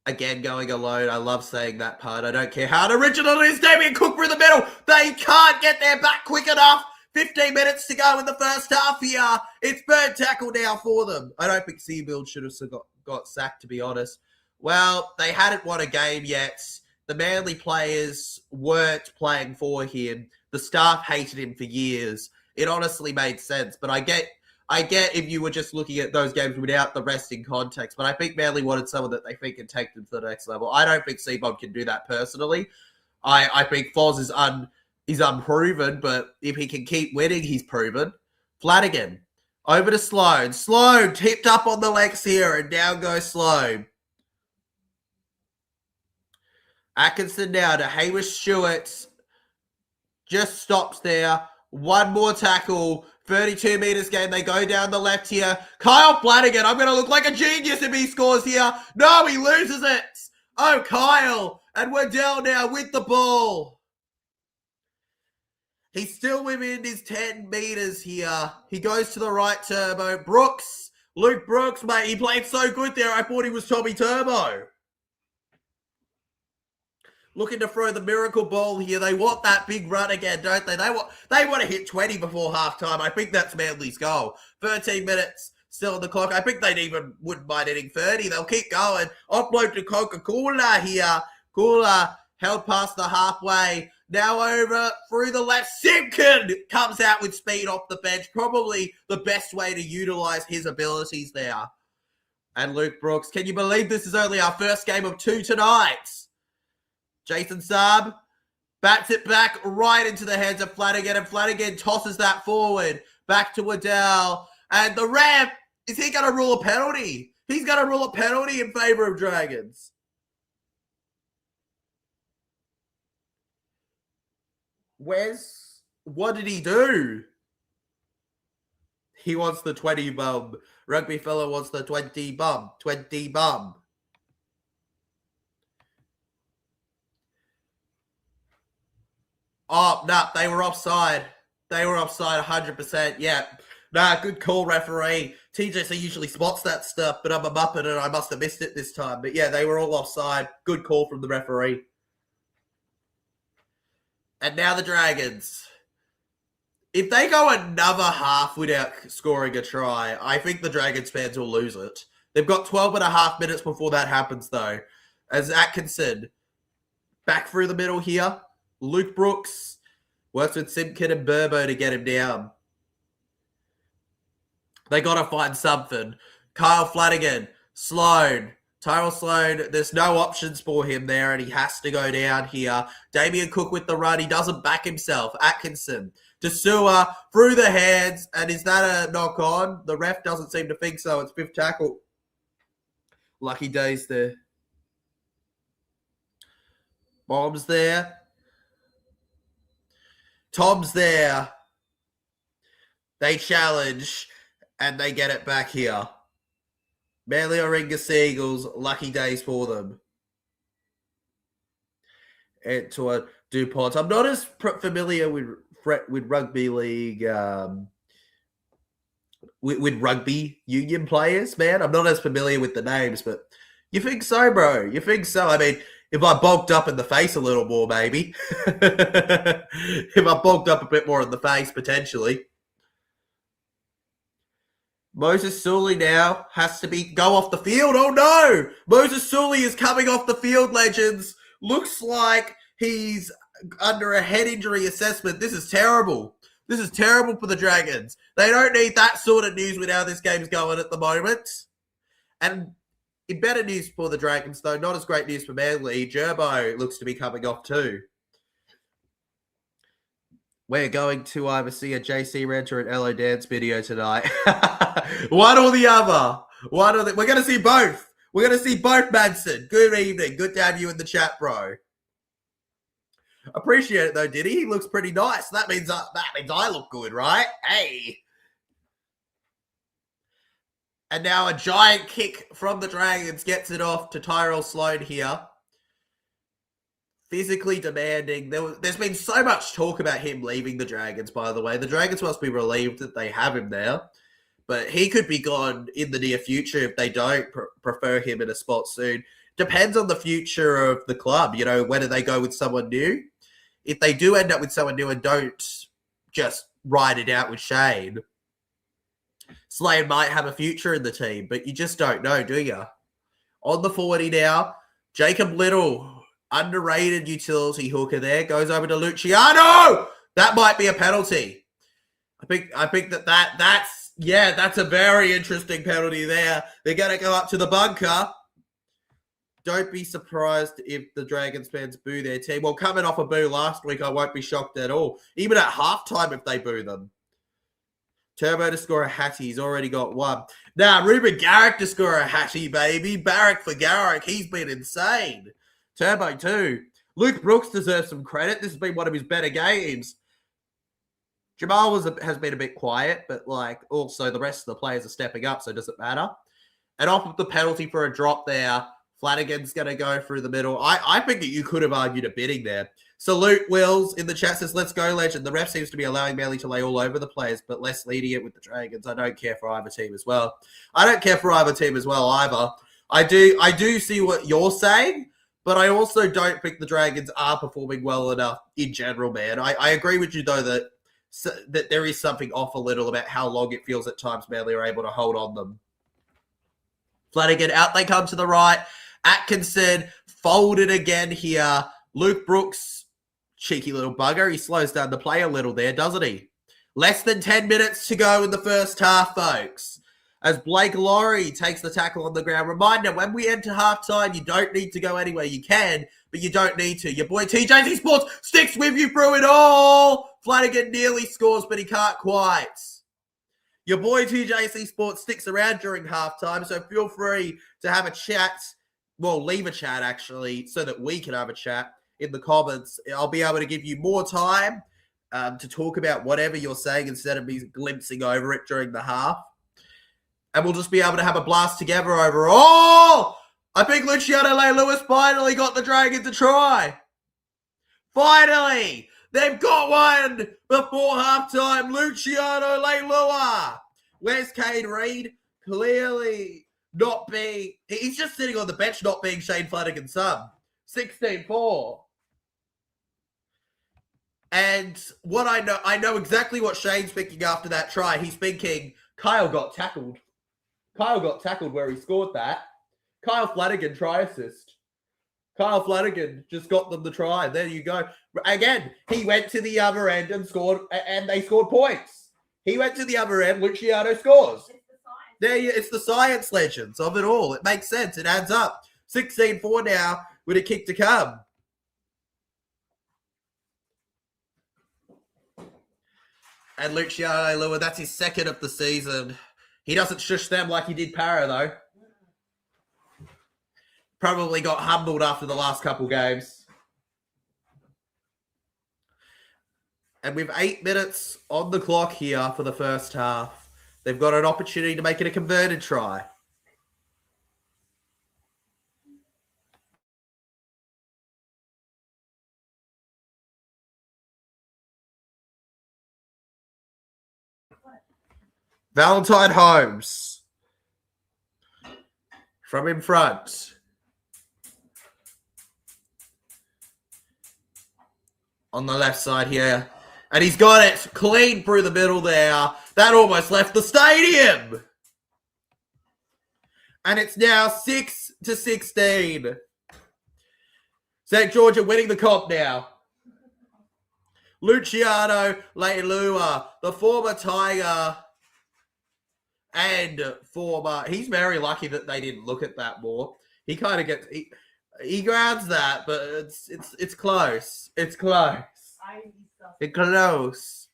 Again, going alone. I love saying that part. I don't care how original it is. Damien Cook through the middle. They can't get their back quick enough. 15 minutes to go in the first half here. It's third tackle now for them. I don't think Seabuild should have got sacked, to be honest. Well, they hadn't won a game yet. The Manly players weren't playing for him. The staff hated him for years. It honestly made sense. But I get if you were just looking at those games without the rest in context, but I think Manly wanted someone that they think can take them to the next level. I don't think Seabob can do that personally. I think Foz is unproven, but if he can keep winning, he's proven. Flanagan, over to Sloan. Sloan tipped up on the legs here, and down goes Sloan. Atkinson now to Hamish Stewart. Just stops there. One more tackle. 32 meters gain. They go down the left here. Kyle Flanagan. I'm going to look like a genius if he scores here. No, he loses it. Oh, Kyle. And Waddell now with the ball. He's still within his 10 meters here. He goes to the right, Turbo. Brooks Luke Brooks, mate, he played so good there. I thought he was Tommy Turbo. Looking to throw the miracle ball here. They want that big run again, don't they? They want to hit 20 before halftime. I think that's Manly's goal. 13 minutes still on the clock. I think they wouldn't mind hitting 30. They'll keep going. Offload to Coca-Cola here. Cooler held past the halfway. Now over through the left. Simpkin comes out with speed off the bench. Probably the best way to utilize his abilities there. And Luke Brooks. Can you believe this is only our first game of 2 tonight? Jason Saab bats it back right into the hands of Flanagan, and Flanagan tosses that forward back to Waddell. And the ref, is he going to rule a penalty? He's going to rule a penalty in favor of Dragons. What did he do? He wants the 20 bum. Rugby fella wants the 20 bum. 20 bum. Oh, no, they were offside. They were offside 100%. Yeah. Nah, good call, referee. TJC usually spots that stuff, but I'm a muppet and I must have missed it this time. But yeah, they were all offside. Good call from the referee. And now the Dragons. If they go another half without scoring a try, I think the Dragons fans will lose it. They've got 12 and a half minutes before that happens, though. As Atkinson back through the middle here. Luke Brooks works with Simpkin and Burbo to get him down. They got to find something. Kyle Flanagan, Sloan, Tyrell Sloan. There's no options for him there, and he has to go down here. Damien Cook with the run. He doesn't back himself. Atkinson to Sewer through the hands. And is that a knock on? The ref doesn't seem to think so. It's 5th tackle. Lucky days there. Bombs there. Tom's there. They challenge, and they get it back here. Manly Oringa Seagulls, lucky days for them. And to a DuPont. I'm not as familiar with rugby league, with rugby union players, man. I'm not as familiar with the names, but you think so, bro? You think so? I mean, if I bulked up in the face a little more, maybe. If I bulked up a bit more in the face, potentially. Moses Sully now has to go off the field. Oh, no! Moses Sully is coming off the field, legends. Looks like he's under a head injury assessment. This is terrible. This is terrible for the Dragons. They don't need that sort of news with how this game's going at the moment. And in better news for the Dragons, though, not as great news for Manly. Gerbo looks to be coming off too. We're going to either see a JC Renter and LO Dance video tonight. One or the other. We're going to see both. We're going to see both, Manson. Good evening. Good to have you in the chat, bro. Appreciate it, though, Diddy. He looks pretty nice. That means I look good, right? Hey. And now a giant kick from the Dragons gets it off to Tyrell Sloan here. Physically demanding. There's been so much talk about him leaving the Dragons, by the way. The Dragons must be relieved that they have him there. But he could be gone in the near future if they don't prefer him in a spot soon. Depends on the future of the club, whether they go with someone new. If they do end up with someone new and don't just ride it out with Shane, Slade might have a future in the team, but you just don't know, do you? On the 40 now, Jacob Little, underrated utility hooker there, goes over to Luciano. That might be a penalty. I think that's a very interesting penalty there. They're going to go up to the bunker. Don't be surprised if the Dragons fans boo their team. Well, coming off a boo last week, I won't be shocked at all. Even at halftime if they boo them. Turbo to score a hattie. He's already got one. Now, Ruben Garrick to score a hattie, baby. Barrack for Garrick. He's been insane. Turbo too. Luke Brooks deserves some credit. This has been one of his better games. Jamal has been a bit quiet, but also the rest of the players are stepping up, so does it matter? And off of the penalty for a drop there, Flanagan's going to go through the middle. I think that you could have argued a bidding there. Salute Wills in the chat says, let's go, Legend. The ref seems to be allowing Manly to lay all over the players, but less lenient with the Dragons. I don't care for either team as well. either. I do see what you're saying, but I also don't think the Dragons are performing well enough in general, man. I agree with you, though, that there is something off a little about how long it feels at times Manly are able to hold on them. Flanagan, out they come to the right. Atkinson folded again here. Luke Brooks, cheeky little bugger. He slows down the play a little there, doesn't he? Less than 10 minutes to go in the first half, folks. As Blake Laurie takes the tackle on the ground. Reminder, when we enter halftime, you don't need to go anywhere. You can, but you don't need to. Your boy TJC Sports sticks with you through it all. Flanagan nearly scores, but he can't quite. Your boy TJC Sports sticks around during halftime, so feel free to have a chat. Well, leave a chat, actually, so that we can have a chat in the comments. I'll be able to give you more time to talk about whatever you're saying instead of me glimpsing over it during the half. And we'll just be able to have a blast together over. Oh! I think Luciano Leilua finally got the Dragon to try. Finally! They've got one before halftime. Luciano Leilua. Where's Kane Reid? Clearly not being... He's just sitting on the bench not being Shane Flanagan's son. 16-4. And what I know exactly what Shane's thinking after that try. He's thinking, Kyle got tackled. Kyle got tackled where he scored that. Kyle Flanagan try assist. Kyle Flanagan just got them the try. There you go. Again, he went to the other end and scored, and they scored points. He went to the other end, Luciano scores. It's the science, Legends, of it all. It makes sense. It adds up. 16-4 now with a kick to come. And Luciano Leilua, that's his second of the season. He doesn't shush them like he did Para, though. Probably got humbled after the last couple games. And with 8 minutes on the clock here for the first half, they've got an opportunity to make it a converted try. Valentine Holmes from in front. On the left side here. And he's got it clean through the middle there. That almost left the stadium. And it's now 6-16. St. George are winning the comp now. Luciano Leilua, the former Tiger and former... He's very lucky that they didn't look at that more. He kind of gets... He grabs that, but it's close. It's close. It's close.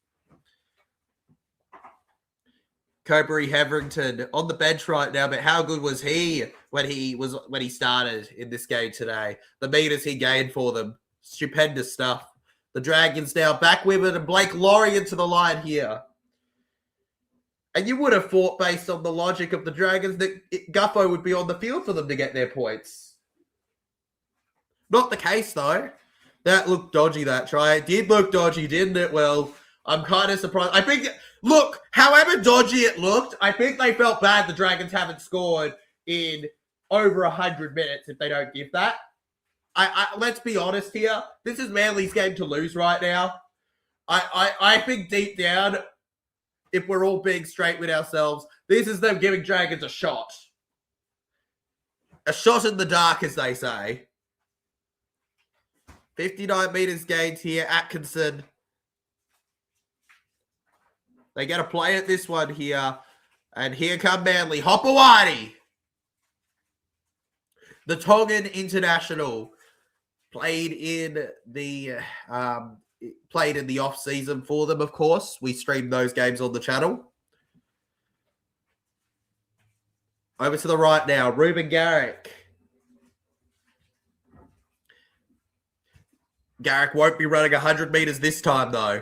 Cobury Hetherington on the bench right now, but how good was he when he started in this game today? The meters he gained for them, stupendous stuff. The Dragons now back with it, and Blake Laurie into the line here. And you would have thought, based on the logic of the Dragons, that Guffo would be on the field for them to get their points. Not the case, though. That looked dodgy, that try. It did look dodgy, didn't it? Well, I'm kind of surprised. I think, look, however dodgy it looked, I think they felt bad the Dragons haven't scored in over 100 minutes if they don't give that. Let's be honest here. This is Manly's game to lose right now. I think deep down, if we're all being straight with ourselves, this is them giving Dragons a shot. A shot in the dark, as they say. 59 meters gained here. Atkinson. They get a play at this one here. And here come Manly. Hopewadi. The Tongan international. Played in the off season for them, of course. We stream those games on the channel. Over to the right now. Ruben Garrick. Garrick won't be running 100 meters this time, though.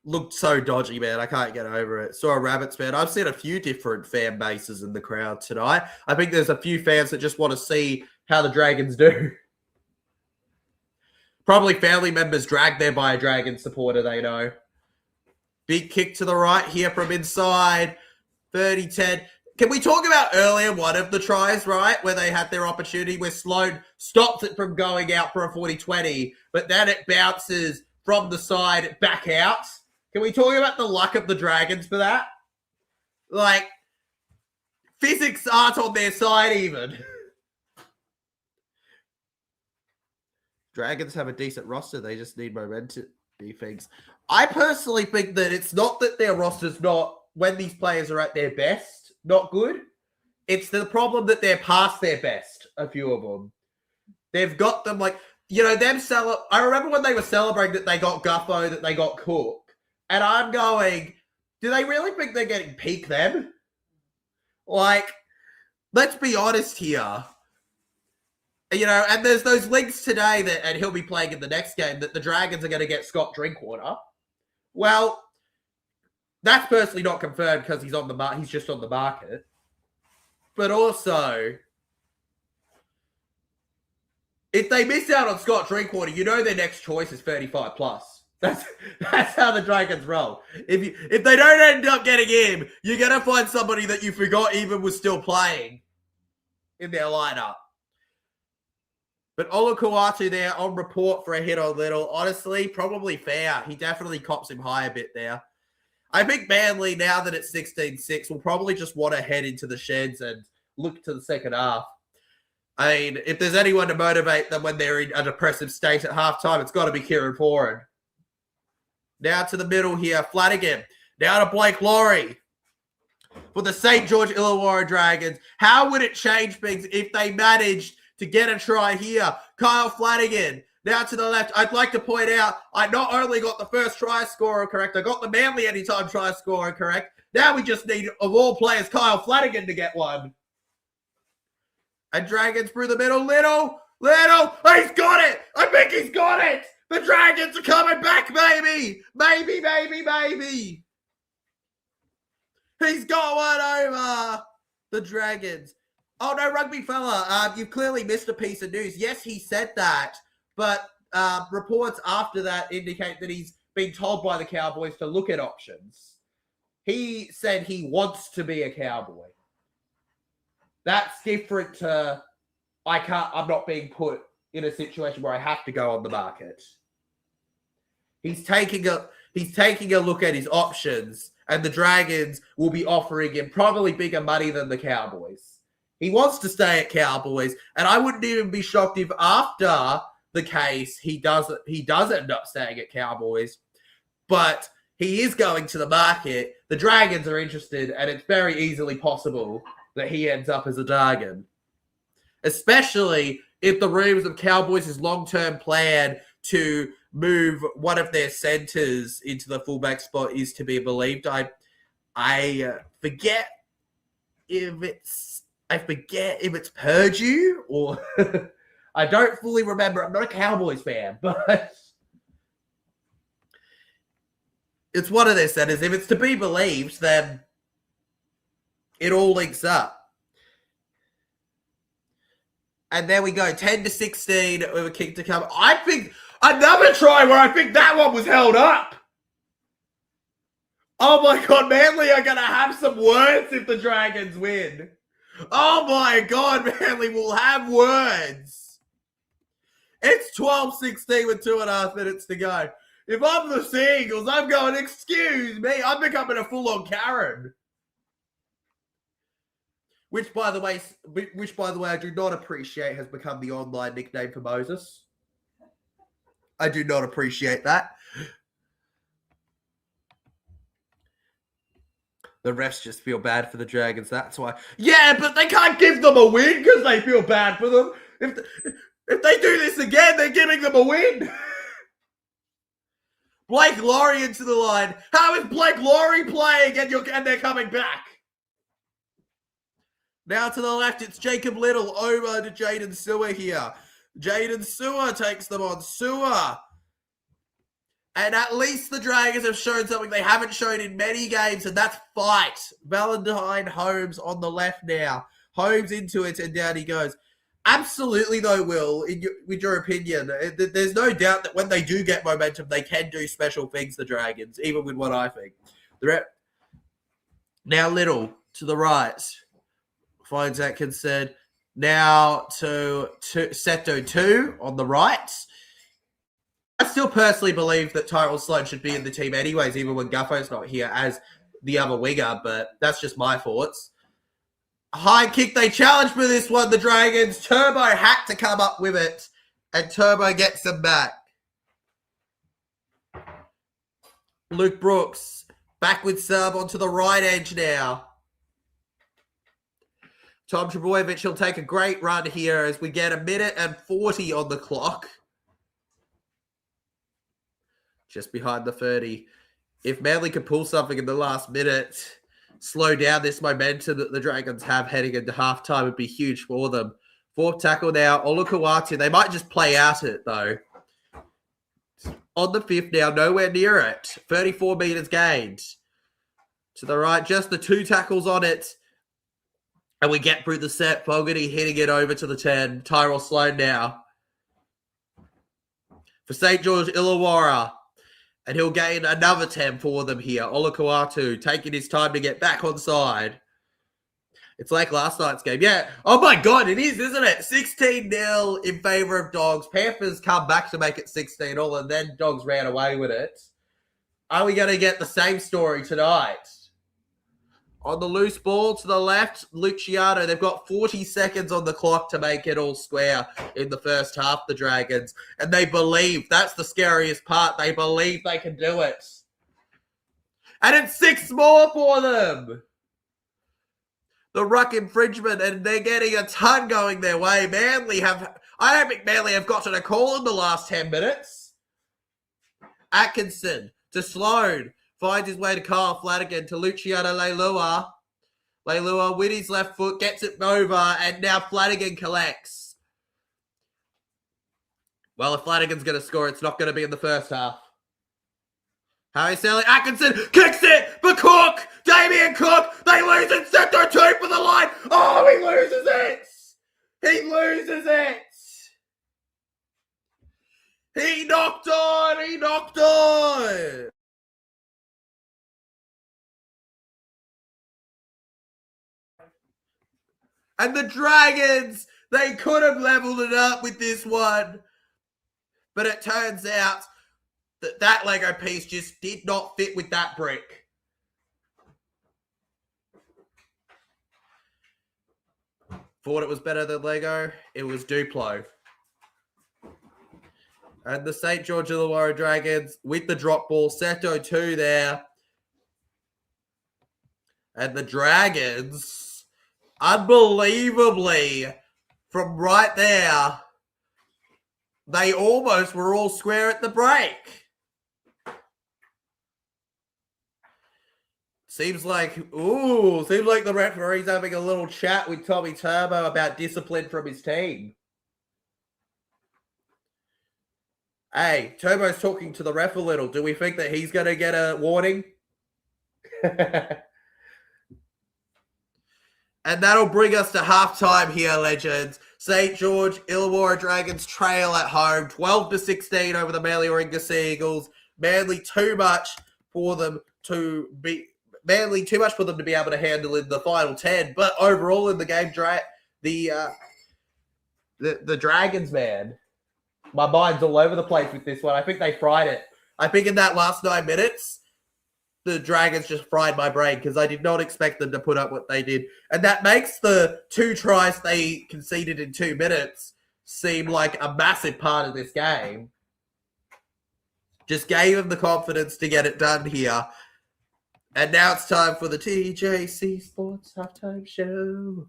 Looked so dodgy, man. I can't get over it. Saw a Rabbits fan. I've seen a few different fan bases in the crowd tonight. I think there's a few fans that just want to see how the Dragons do. Probably family members dragged there by a Dragon supporter, they know. Big kick to the right here from inside. 30-10. Can we talk about earlier one of the tries, right, where they had their opportunity where Sloan stops it from going out for a 40-20, but then it bounces from the side back out? Can we talk about the luck of the Dragons for that? Like, physics aren't on their side even. Dragons have a decent roster. They just need momentum things. I personally think that it's not that their roster's not, when these players are at their best, not good. It's the problem that they're past their best, a few of them. They've got them like, I remember when they were celebrating that they got Guffo, that they got Cook. And I'm going, do they really think they're getting peak them? Like, let's be honest here. And there's those links today that, and he'll be playing in the next game, that the Dragons are going to get Scott Drinkwater. Well, that's personally not confirmed because he's just on the market. But also, if they miss out on Scott Drinkwater, their next choice is 35 plus. That's how the Dragons roll. If they don't end up getting him, you're going to find somebody that you forgot even was still playing in their lineup. But Olukuatu there on report for a hit on Little. Honestly, probably fair. He definitely cops him high a bit there. I think Manly, now that it's 16-6, will probably just want to head into the sheds and look to the second half. I mean, if there's anyone to motivate them when they're in a depressive state at halftime, it's got to be Kieran Foran. Now to the middle here, Flanagan. Now to Blake Laurie for the St. George Illawarra Dragons. How would it change things if they managed to get a try here? Kyle Flanagan. Now to the left, I'd like to point out, I not only got the first try scorer correct, I got the Manly anytime try scorer correct. Now we just need, of all players, Kyle Flanagan to get one. And Dragons through the middle. Little. Oh, he's got it. I think he's got it. The Dragons are coming back, baby. Maybe. He's got one over the Dragons. Oh, no, rugby fella, you've clearly missed a piece of news. Yes, he said that, but reports after that indicate that he's been told by the Cowboys to look at options. He said he wants to be a Cowboy. That's different to, I'm not being put in a situation where I have to go on the market. He's taking a look at his options, and the Dragons will be offering him probably bigger money than the Cowboys. He wants to stay at Cowboys, and I wouldn't even be shocked if after the case he does end up staying at Cowboys. But he is going to the market. The Dragons are interested, and it's very easily possible that he ends up as a Dragon. Especially if the rumors of Cowboys' long-term plan to move one of their centers into the fullback spot is to be believed. I forget if it's Purdue or I don't fully remember. I'm not a Cowboys fan, but it's one of their centers. If it's to be believed, then it all links up. And there we go, 10-16 with a kick to come. I think another try where I think that one was held up. Oh my God, Manly are going to have some words if the Dragons win. Oh my God, Manly will have words. It's 12-16 with 2.5 minutes to go. If I'm the Seagulls, I'm going, excuse me, I'm becoming a full-on Karen. Which, by the way, I do not appreciate has become the online nickname for Moses. I do not appreciate that. The refs just feel bad for the Dragons. That's why. Yeah, but they can't give them a win because they feel bad for them. If they do this again, they're giving them a win. Blake Laurie into the line. How is Blake Laurie playing and they're coming back? Now to the left, it's Jacob Little over to Jaden Sewer here. Jaden Sewer takes them on. Sewer. And at least the Dragons have shown something they haven't shown in many games, and that's fight. Valentine Holmes on the left now. Holmes into it, and down he goes. Absolutely, though, Will, with your opinion, there's no doubt that when they do get momentum, they can do special things, the Dragons, even with what I think. Now Little to the right finds Atkinson. Now to Seto 2 on the right. I still personally believe that Tyrell Sloan should be in the team anyways, even when Guffo's not here as the other winger, but that's just my thoughts. High kick, they challenged for this one, the Dragons. Turbo had to come up with it, and Turbo gets them back. Luke Brooks, back with sub onto the right edge now. Tom Trebojevic will take a great run here as we get 1:40 on the clock. Just behind the 30. If Manly could pull something in the last minute, slow down this momentum that the Dragons have heading into halftime, would be huge for them. Fourth tackle now, Olukuatu. They might just play out it, though. On the fifth now, nowhere near it. 34 metres gained. To the right, just the 2 tackles on it. And we get through the set. Fogarty hitting it over to the 10. Tyrell Sloan now. For St. George Illawarra. And he'll gain another 10 for them here. Olukuatu taking his time to get back on side. It's like last night's game. Yeah. Oh my God, it is, isn't it? 16-0 in favour of Dogs. Panthers come back to make it 16-all, and then Dogs ran away with it. Are we going to get the same story tonight? On the loose ball to the left, Luciano. They've got 40 seconds on the clock to make it all square in the first half, the Dragons. And they believe, that's the scariest part, they believe they can do it. And it's 6 more for them. The ruck infringement, and they're getting a ton going their way. I don't think Manly have gotten a call in the last 10 minutes. Atkinson to Sloan. Finds his way to Kyle Flanagan, to Luciano Leilua. Leilua with his left foot, gets it over, and now Flanagan collects. Well, if Flanagan's going to score, it's not going to be in the first half. Harry Sally, Atkinson kicks it for Cook! Damien Cook! They lose it! Sector 2 for the line! Oh, he loses it! He loses it! He knocked on! He knocked on! And the Dragons, they could have leveled it up with this one. But it turns out that Lego piece just did not fit with that brick. Thought it was better than Lego. It was Duplo. And the St. George Illawarra Dragons with the drop ball. Seto 2 there. And the Dragons, unbelievably, from right there, they almost were all square at the break. Seems like the referee's having a little chat with Tommy Turbo about discipline from his team. Hey, Turbo's talking to the ref a little. Do we think that he's going to get a warning? And that'll bring us to halftime here, legends. St. George Illawarra Dragons trail at home, 12-16 over the Manly Warringah Seagulls. Manly too much for them to be able to handle in the final 10. But overall in the game, the Dragons, man, my mind's all over the place with this one. I think they fried it. I think in that last 9 minutes, the Dragons just fried my brain because I did not expect them to put up what they did. And that makes the 2 tries they conceded in 2 minutes seem like a massive part of this game. Just gave them the confidence to get it done here. And now it's time for the TJC Sports Halftime Show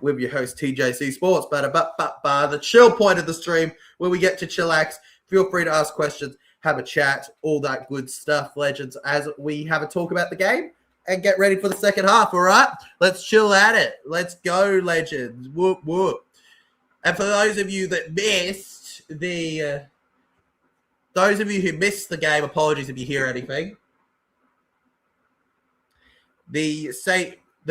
with your host, TJC Sports. The chill point of the stream where we get to chillax. Feel free to ask questions, have a chat, all that good stuff, legends, as we have a talk about the game and get ready for the second half, all right? Let's chill at it. Let's go, legends. Whoop, whoop. And for those of you that missed the game, apologies if you hear anything. The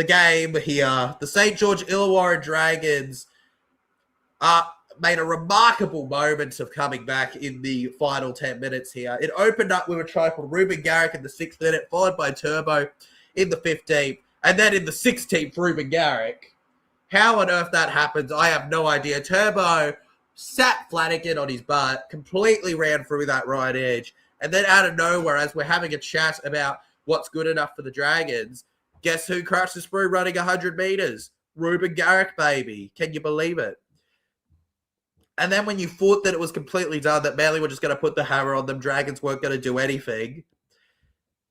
game here, the St. George Illawarra Dragons made a remarkable moment of coming back in the final 10 minutes here. It opened up with a try from Ruben Garrick in the 6th minute, followed by Turbo in the 15th, and then in the 16th, Ruben Garrick. How on earth that happens, I have no idea. Turbo sat Flanagan on his butt, completely ran through that right edge, and then out of nowhere, as we're having a chat about what's good enough for the Dragons, guess who crashes through running 100 meters? Ruben Garrick, baby. Can you believe it? And then when you thought that it was completely done, that Manly were just going to put the hammer on them, Dragons weren't going to do anything.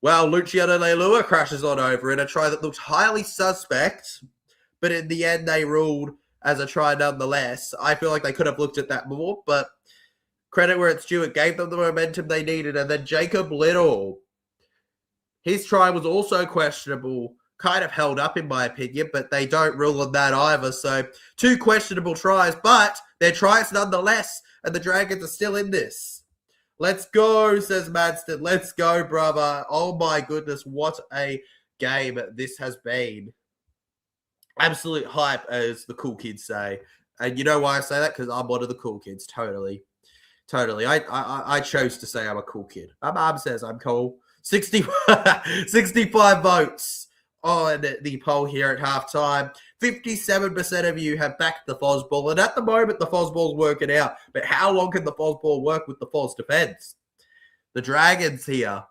Well, Luciano Leilua crashes on over in a try that looked highly suspect, but in the end they ruled as a try nonetheless. I feel like they could have looked at that more, but credit where it's due. It gave them the momentum they needed. And then Jacob Little, his try was also questionable, kind of held up in my opinion, but they don't rule on that either. So 2 questionable tries, but they're tries nonetheless, and the Dragons are still in this. Let's go, says Madston. Let's go, brother. Oh my goodness, what a game this has been. Absolute hype, as the cool kids say. And you know why I say that? Because I'm one of the cool kids. Totally. I chose to say I'm a cool kid. My mom says I'm cool. 65 votes on the poll here at halftime. 57% of you have backed the Fosball, and at the moment the Fosball's working out. But how long can the Fosball work with the Fos defense? The Dragons here,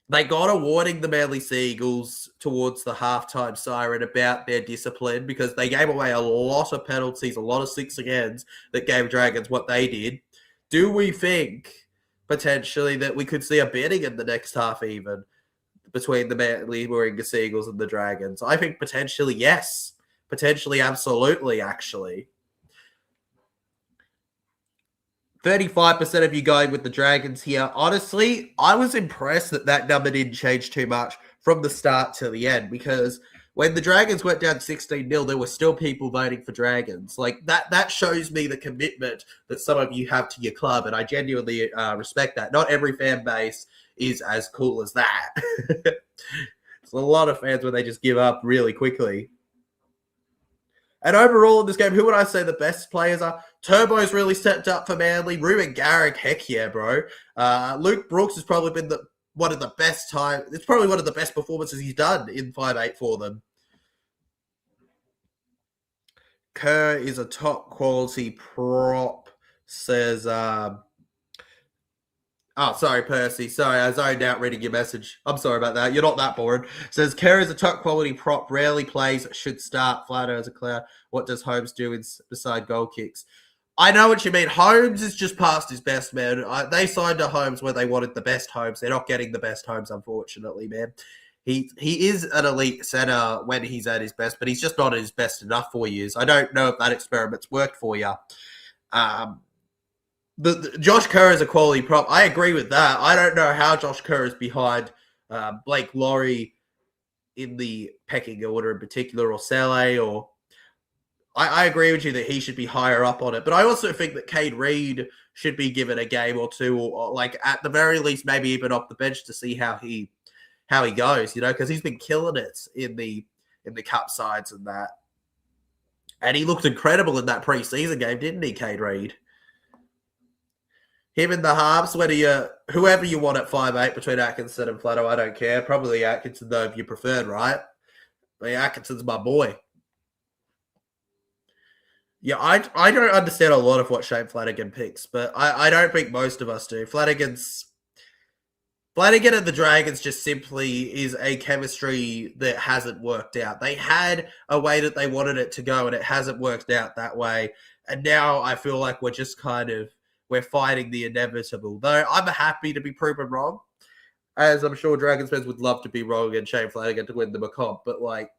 they got a warning, the Manly Seagulls, towards the halftime siren about their discipline, because they gave away a lot of penalties, a lot of 6 agains that gave Dragons what they did. Do we think potentially that we could see a betting in the next half even between the Manly Warringah Seagulls and the Dragons? I think potentially yes. Potentially, absolutely, actually. 35% of you going with the Dragons here. Honestly, I was impressed that number didn't change too much from the start to the end, because when the Dragons went down 16-0, there were still people voting for Dragons. Like, that shows me the commitment that some of you have to your club, and I genuinely respect that. Not every fan base is as cool as that. There's a lot of fans where they just give up really quickly. And overall in this game, who would I say the best players are? Turbo's really stepped up for Manly. Ruben Garrick, heck yeah, bro. Luke Brooks has probably been one of the best performances he's done in 5'8" for them. Kerr is a top quality prop, says sorry, Percy. Sorry, I zoned out reading your message. I'm sorry about that. You're not that bored. Says, Kerr is a top quality prop, rarely plays, should start. Flatter as a cloud. What does Holmes do beside goal kicks? I know what you mean. Holmes is just past his best, man. They signed to Holmes where they wanted the best Holmes. They're not getting the best Holmes, unfortunately, man. He is an elite centre when he's at his best, but he's just not at his best enough for years. I don't know if that experiment's worked for you. The Josh Kerr is a quality prop. I agree with that. I don't know how Josh Kerr is behind Blake Laurie in the pecking order in particular, or Saleh, or I agree with you that he should be higher up on it. But I also think that Cade Reid should be given a game or two, or like at the very least maybe even off the bench to see how he goes, you know, because he's been killing it in the cup sides and that. And he looked incredible in that preseason game, didn't he, Cade Reid? Him in the halves, whoever you want at 5'8" between Atkinson and Flatto, I don't care. Probably Atkinson, though, if you preferred, right? But yeah, Atkinson's my boy. Yeah, I don't understand a lot of what Shane Flanagan picks, but I don't think most of us do. Flanagan and the Dragons just simply is a chemistry that hasn't worked out. They had a way that they wanted it to go, and it hasn't worked out that way. And now I feel like we're just we're fighting the inevitable. Though I'm happy to be proven wrong, as I'm sure Dragons fans would love to be wrong and Shane Flanagan to win them a comp. But, like,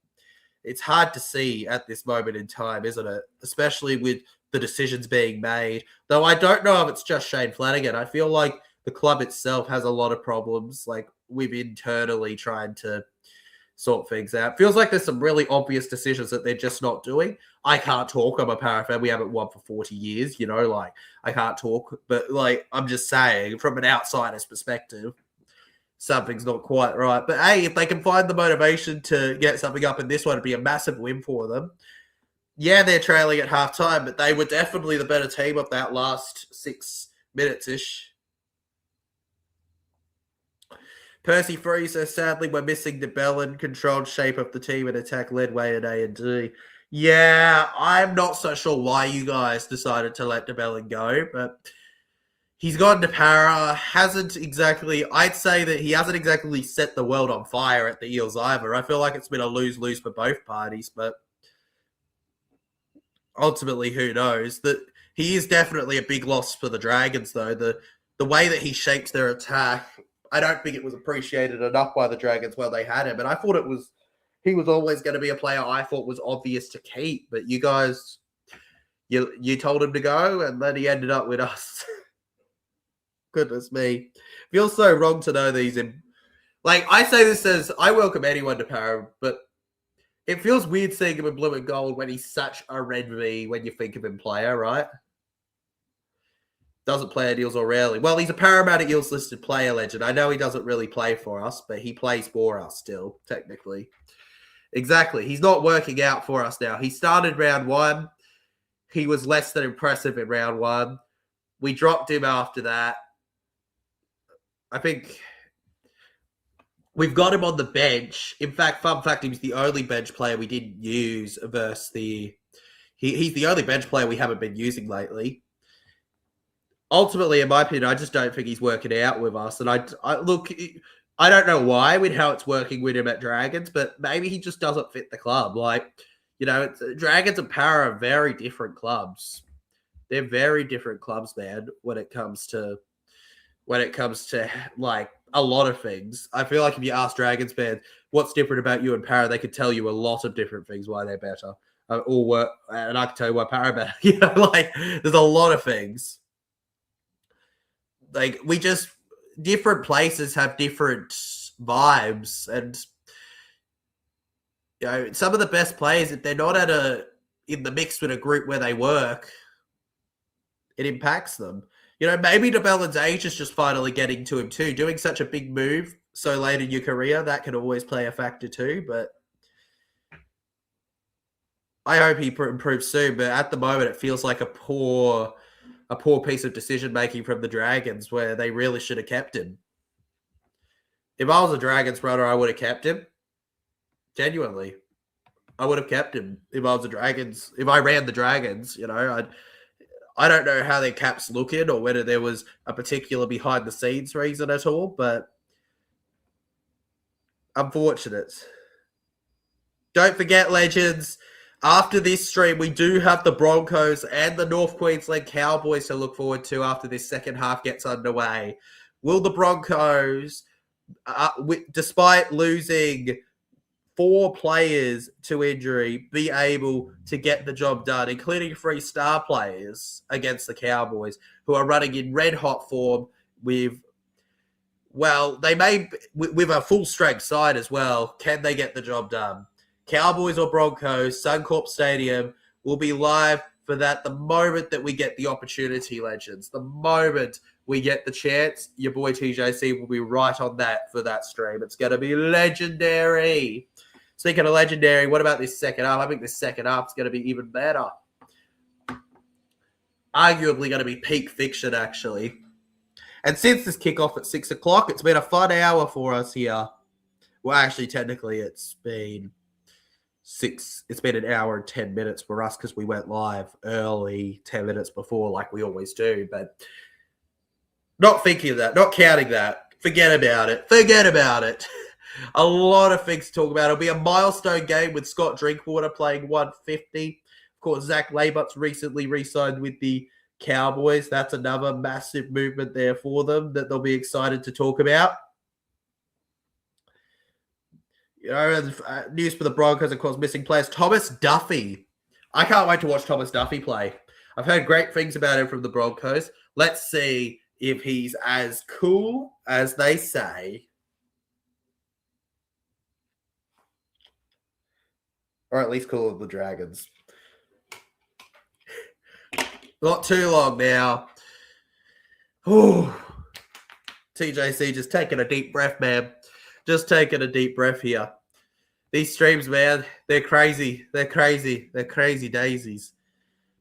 it's hard to see at this moment in time, isn't it? Especially with the decisions being made. Though I don't know if it's just Shane Flanagan. I feel like the club itself has a lot of problems, like, with internally trying to sort things out. Feels like there's some really obvious decisions that they're just not doing. I can't talk. I'm a Para fan. We haven't won for 40 years, you know, like, I can't talk. But, like, I'm just saying, from an outsider's perspective, something's not quite right. But, hey, if they can find the motivation to get something up in this one, it'd be a massive win for them. Yeah, they're trailing at halftime, but they were definitely the better team of that last 6 minutes-ish. Percy Free says, sadly, we're missing the Bellin controlled shape of the team and attack led way in A&D. Yeah, I'm not so sure why you guys decided to let DeBellin go, but he's gone to Para. I'd say that he hasn't exactly set the world on fire at the Eels either. I feel like it's been a lose-lose for both parties, but ultimately, who knows? That he is definitely a big loss for the Dragons, though. The way that he shapes their attack, I don't think it was appreciated enough by the Dragons while they had him. And I thought he was always going to be a player I thought was obvious to keep. But you guys, you told him to go, and then he ended up with us. Goodness me. Feels so wrong to know that he's in. Like, I say this as I welcome anyone to Para, but it feels weird seeing him in blue and gold when he's such a red V when you think of him player, right? Doesn't play at Eels or rarely. Well, he's a Parramatta Eels listed player legend. I know he doesn't really play for us, but he plays for us still, technically. Exactly. He's not working out for us now. He started round 1. He was less than impressive in round 1. We dropped him after that. I think we've got him on the bench. In fact, fun fact, he was the only bench player we didn't use versus he's the only bench player we haven't been using lately. Ultimately, in my opinion, I just don't think he's working out with us. And I look, I don't know why with how it's working with him at Dragons, but maybe he just doesn't fit the club. Like, Dragons and Para are very different clubs. They're very different clubs, man, when it comes to like a lot of things. I feel like if you ask Dragons fans what's different about you and Para, they could tell you a lot of different things why they're better. And I can tell you why Para are better. Like there's a lot of things. Like different places have different vibes, and some of the best players, if they're not in the mix with a group where they work, it impacts them. Maybe DeBellin's age is just finally getting to him too. Doing such a big move so late in your career, that can always play a factor too. But I hope he improves soon. But at the moment, it feels like a poor piece of decision making from the Dragons, where they really should have kept him. If I was a Dragons runner, I would have kept him. Genuinely, I would have kept him if I was a Dragons. If I ran the Dragons, I don't know how their cap's looking or whether there was a particular behind-the-scenes reason at all, but unfortunate. Don't forget, legends, after this stream, we do have the Broncos and the North Queensland Cowboys to look forward to after this second half gets underway. Will the Broncos, despite losing 4 players to injury, be able to get the job done, including 3 star players against the Cowboys, who are running in red-hot form with a full-strength side as well. Can they get the job done? Cowboys or Broncos, Suncorp Stadium will be live for that the moment that we get the opportunity, legends. The moment we get the chance, your boy TJC will be right on that for that stream. It's going to be legendary. Speaking of legendary, what about this second half? I think this second half is going to be even better. Arguably going to be peak fiction, actually. And since this kickoff at 6 o'clock, it's been a fun hour for us here. Well, actually, technically, it's been an hour and 10 minutes for us because we went live early, 10 minutes before, like we always do. But not thinking of that, not counting that. Forget about it. A lot of things to talk about. It'll be a milestone game with Scott Drinkwater playing 150. Of course, Zach Labutt's recently re-signed with the Cowboys. That's another massive movement there for them that they'll be excited to talk about. News for the Broncos, of course, missing players. Thomas Duffy. I can't wait to watch Thomas Duffy play. I've heard great things about him from the Broncos. Let's see if he's as cool as they say. Or at least cool as the Dragons. Not too long now. Ooh. TJC just taking a deep breath, man. Just taking a deep breath here. These streams, man, they're crazy. They're crazy. They're crazy daisies.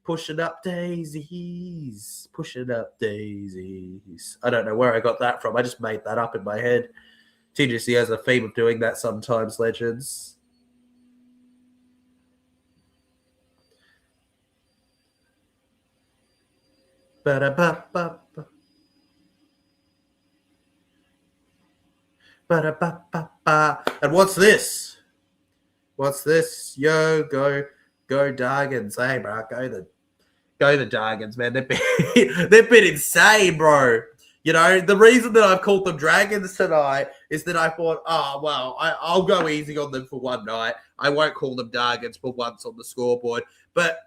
Pushing up daisies. Pushing up daisies. I don't know where I got that from. I just made that up in my head. TGC has a theme of doing that sometimes, legends. Ba-da-ba-ba-ba. Ba-da-ba-ba-ba. And what's this? What's this? Yo, go Dargans. Hey, bro, go the Dragons, man. They've been insane, bro. You know, the reason that I've called them Dragons tonight is that I thought, oh, well, I'll go easy on them for one night. I won't call them Dragons for once on the scoreboard. But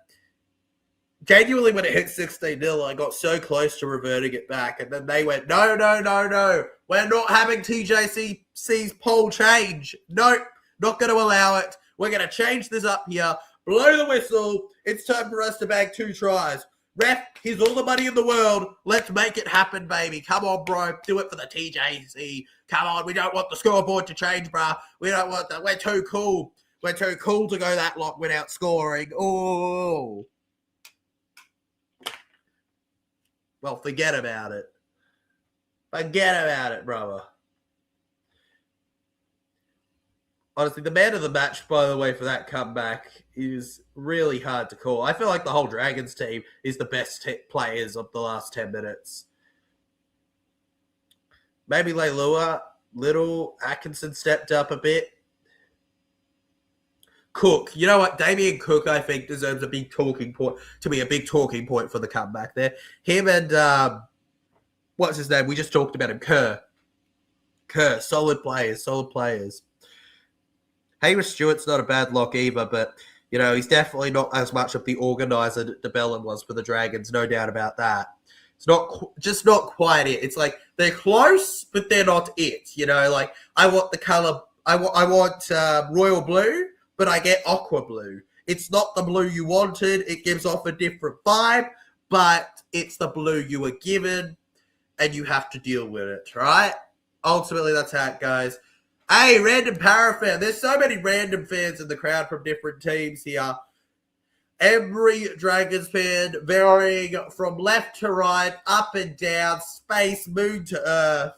genuinely, when it hit 16-0, I got so close to reverting it back. And then they went, no. We're not having TJC's poll change. Nope, not going to allow it. We're going to change this up here. Blow the whistle. It's time for us to bag 2 tries. Ref, here's all the money in the world. Let's make it happen, baby. Come on, bro. Do it for the TJC. Come on. We don't want the scoreboard to change, bro. We don't want that. We're too cool. We're too cool to go that long without scoring. Oh. Well, forget about it. Forget about it, brother. Honestly, the man of the match, by the way, for that comeback is really hard to call. I feel like the whole Dragons team is the best players of the last 10 minutes. Maybe Leilua, Little, Atkinson stepped up a bit. Cook, you know what? Damien Cook, I think, deserves a big talking point to be a big talking point for the comeback there. Him and what's his name? We just talked about him. Kerr, solid players. Hamish Stewart's not a bad lock either, but, you know, he's definitely not as much of the organizer that DeBellin was for the Dragons, no doubt about that. It's not quite it. It's like they're close, but they're not it. You know, like I want the color, I want royal blue, but I get aqua blue. It's not the blue you wanted. It gives off a different vibe, but it's the blue you were given, and you have to deal with it, right? Ultimately, that's how it goes. Hey, random para fan. There's so many random fans in the crowd from different teams here. Every Dragons fan varying from left to right, up and down, space, moon to earth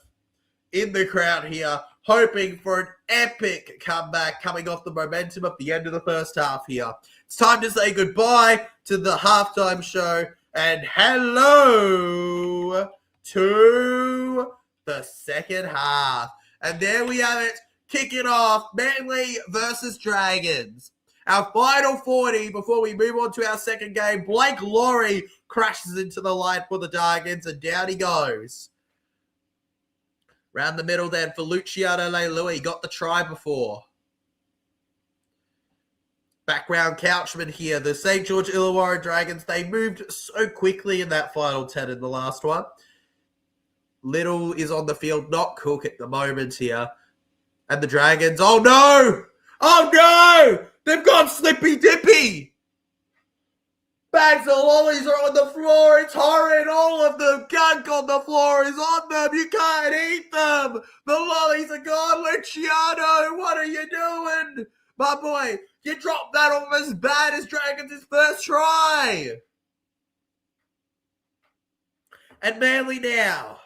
in the crowd here, hoping for an epic comeback coming off the momentum of the end of the first half here. It's time to say goodbye to the halftime show and hello to the second half. And there we have it, kicking off Manly versus Dragons. Our final 40 before we move on to our second game. Blake Laurie crashes into the line for the Dragons, and down he goes. Round the middle then for Luciano Leilua. He got the try before. Background Couchman here. The St. George Illawarra Dragons, they moved so quickly in that final 10 in the last one. Little is on the field, not Cook at the moment here. And the Dragons, oh no! Oh no! They've gone Slippy Dippy! Bags of lollies are on the floor. It's horrid. All of the gunk on the floor is on them. You can't eat them. The lollies are gone. Luciano, what are you doing? My boy, you dropped that almost as bad as Dragons' first try. And Manly now.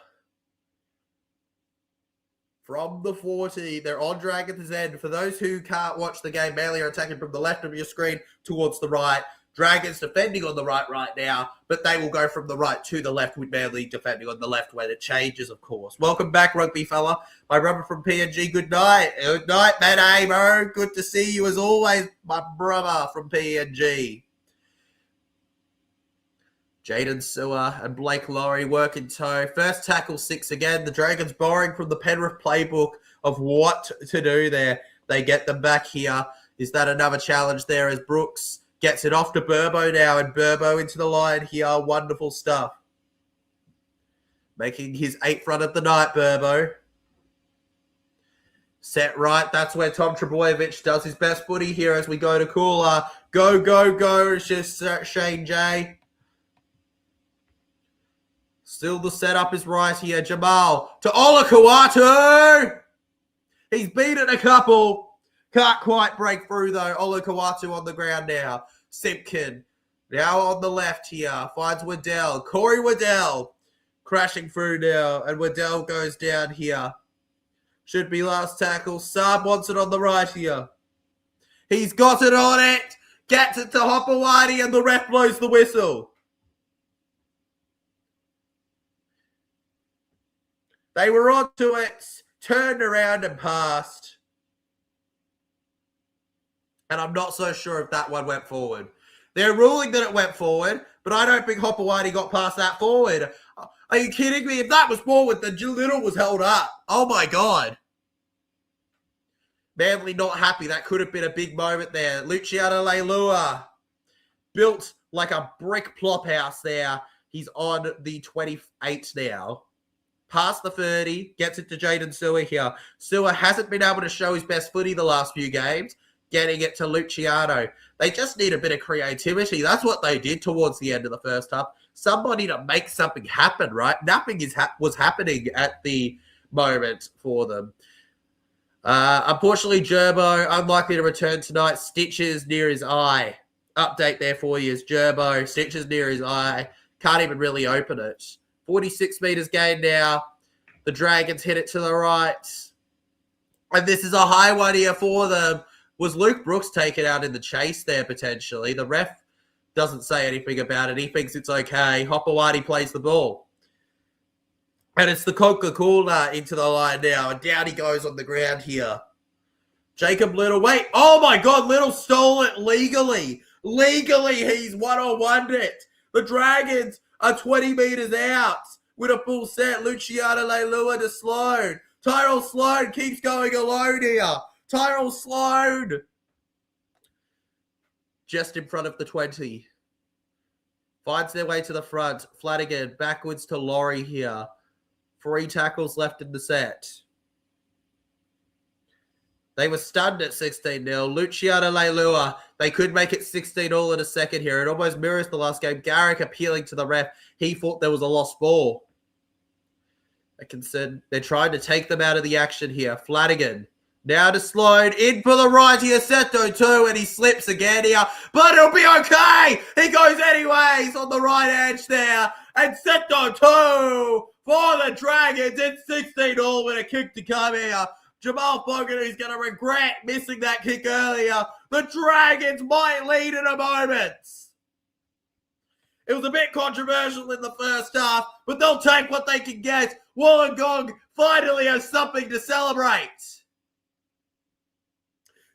From the 40, they're on Dragons' end. For those who can't watch the game, Manly are attacking from the left of your screen towards the right. Dragons defending on the right now, but they will go from the right to the left with Manly defending on the left when it changes, of course. Welcome back, rugby fella. My brother from PNG, good night. Good night, man. Hey, bro. Good to see you as always, my brother from PNG. Jaden Sewer and Blake Laurie work in tow. First tackle 6 again. The Dragons borrowing from the Penrith playbook of what to do there. They get them back here. Is that another challenge there as Brooks gets it off to Burbo now, and Burbo into the line here. Wonderful stuff. Making his 8th run of the night, Burbo. Set right. That's where Tom Trebojevic does his best footy here as we go to Cooler. Go, go, go. It's just Shane J. Still the setup is right here. Jamal to Ola Kawatu. He's beaten a couple. Can't quite break through, though. Olukawatu on the ground now. Simpkin now on the left here. Finds Waddell. Corey Waddell crashing through now. And Waddell goes down here. Should be last tackle. Saab wants it on the right here. He's got it on it. Gets it to Hopewadi, and the ref blows the whistle. They were onto it, turned around and passed. And I'm not so sure if that one went forward. They're ruling that it went forward, but I don't think Hopewadi got past that forward. Are you kidding me? If that was forward, then Little was held up. Oh, my God. Manly not happy. That could have been a big moment there. Luciano Leilua built like a brick plop house there. He's on the 28 now. Past the 30. Gets it to Jaden Sewer here. Sewer hasn't been able to show his best footy the last few games. Getting it to Luciano. They just need a bit of creativity. That's what they did towards the end of the first half. Somebody to make something happen, right? Nothing was happening at the moment for them. Unfortunately, Gerbo, unlikely to return tonight. Stitches near his eye. Update there for you is Gerbo. Stitches near his eye. Can't even really open it. 46 metres gain now. The Dragons hit it to the right. And this is a high one here for them. Was Luke Brooks taken out in the chase there potentially? The ref doesn't say anything about it. He thinks it's okay. Hopewadi plays the ball. And it's the Coca-Cola into the line now. And down he goes on the ground here. Jacob Little. Wait. Oh, my God. Little stole it legally. Legally, he's one-on-one'd it. The Dragons are 20 metres out with a full set. Luciano Leilua to Sloan. Tyrell Sloan keeps going alone here. Tyrell Sloan. Just in front of the 20. Finds their way to the front. Flanagan backwards to Laurie here. 3 tackles left in the set. They were stunned at 16-0. Luciano Leilua, they could make it 16-all in a second here. It almost mirrors the last game. Garrick appealing to the ref. He thought there was a lost ball. They're trying to take them out of the action here. Flanagan now to Sloan. In for the right here. Seto too, and he slips again here. But it'll be okay. He goes anyways on the right edge there. And Seto too for the Dragons. It's 16-all with a kick to come here. Jamal Fogarty's going to regret missing that kick earlier. The Dragons might lead in a moment. It was a bit controversial in the first half, but they'll take what they can get. Wollongong finally has something to celebrate.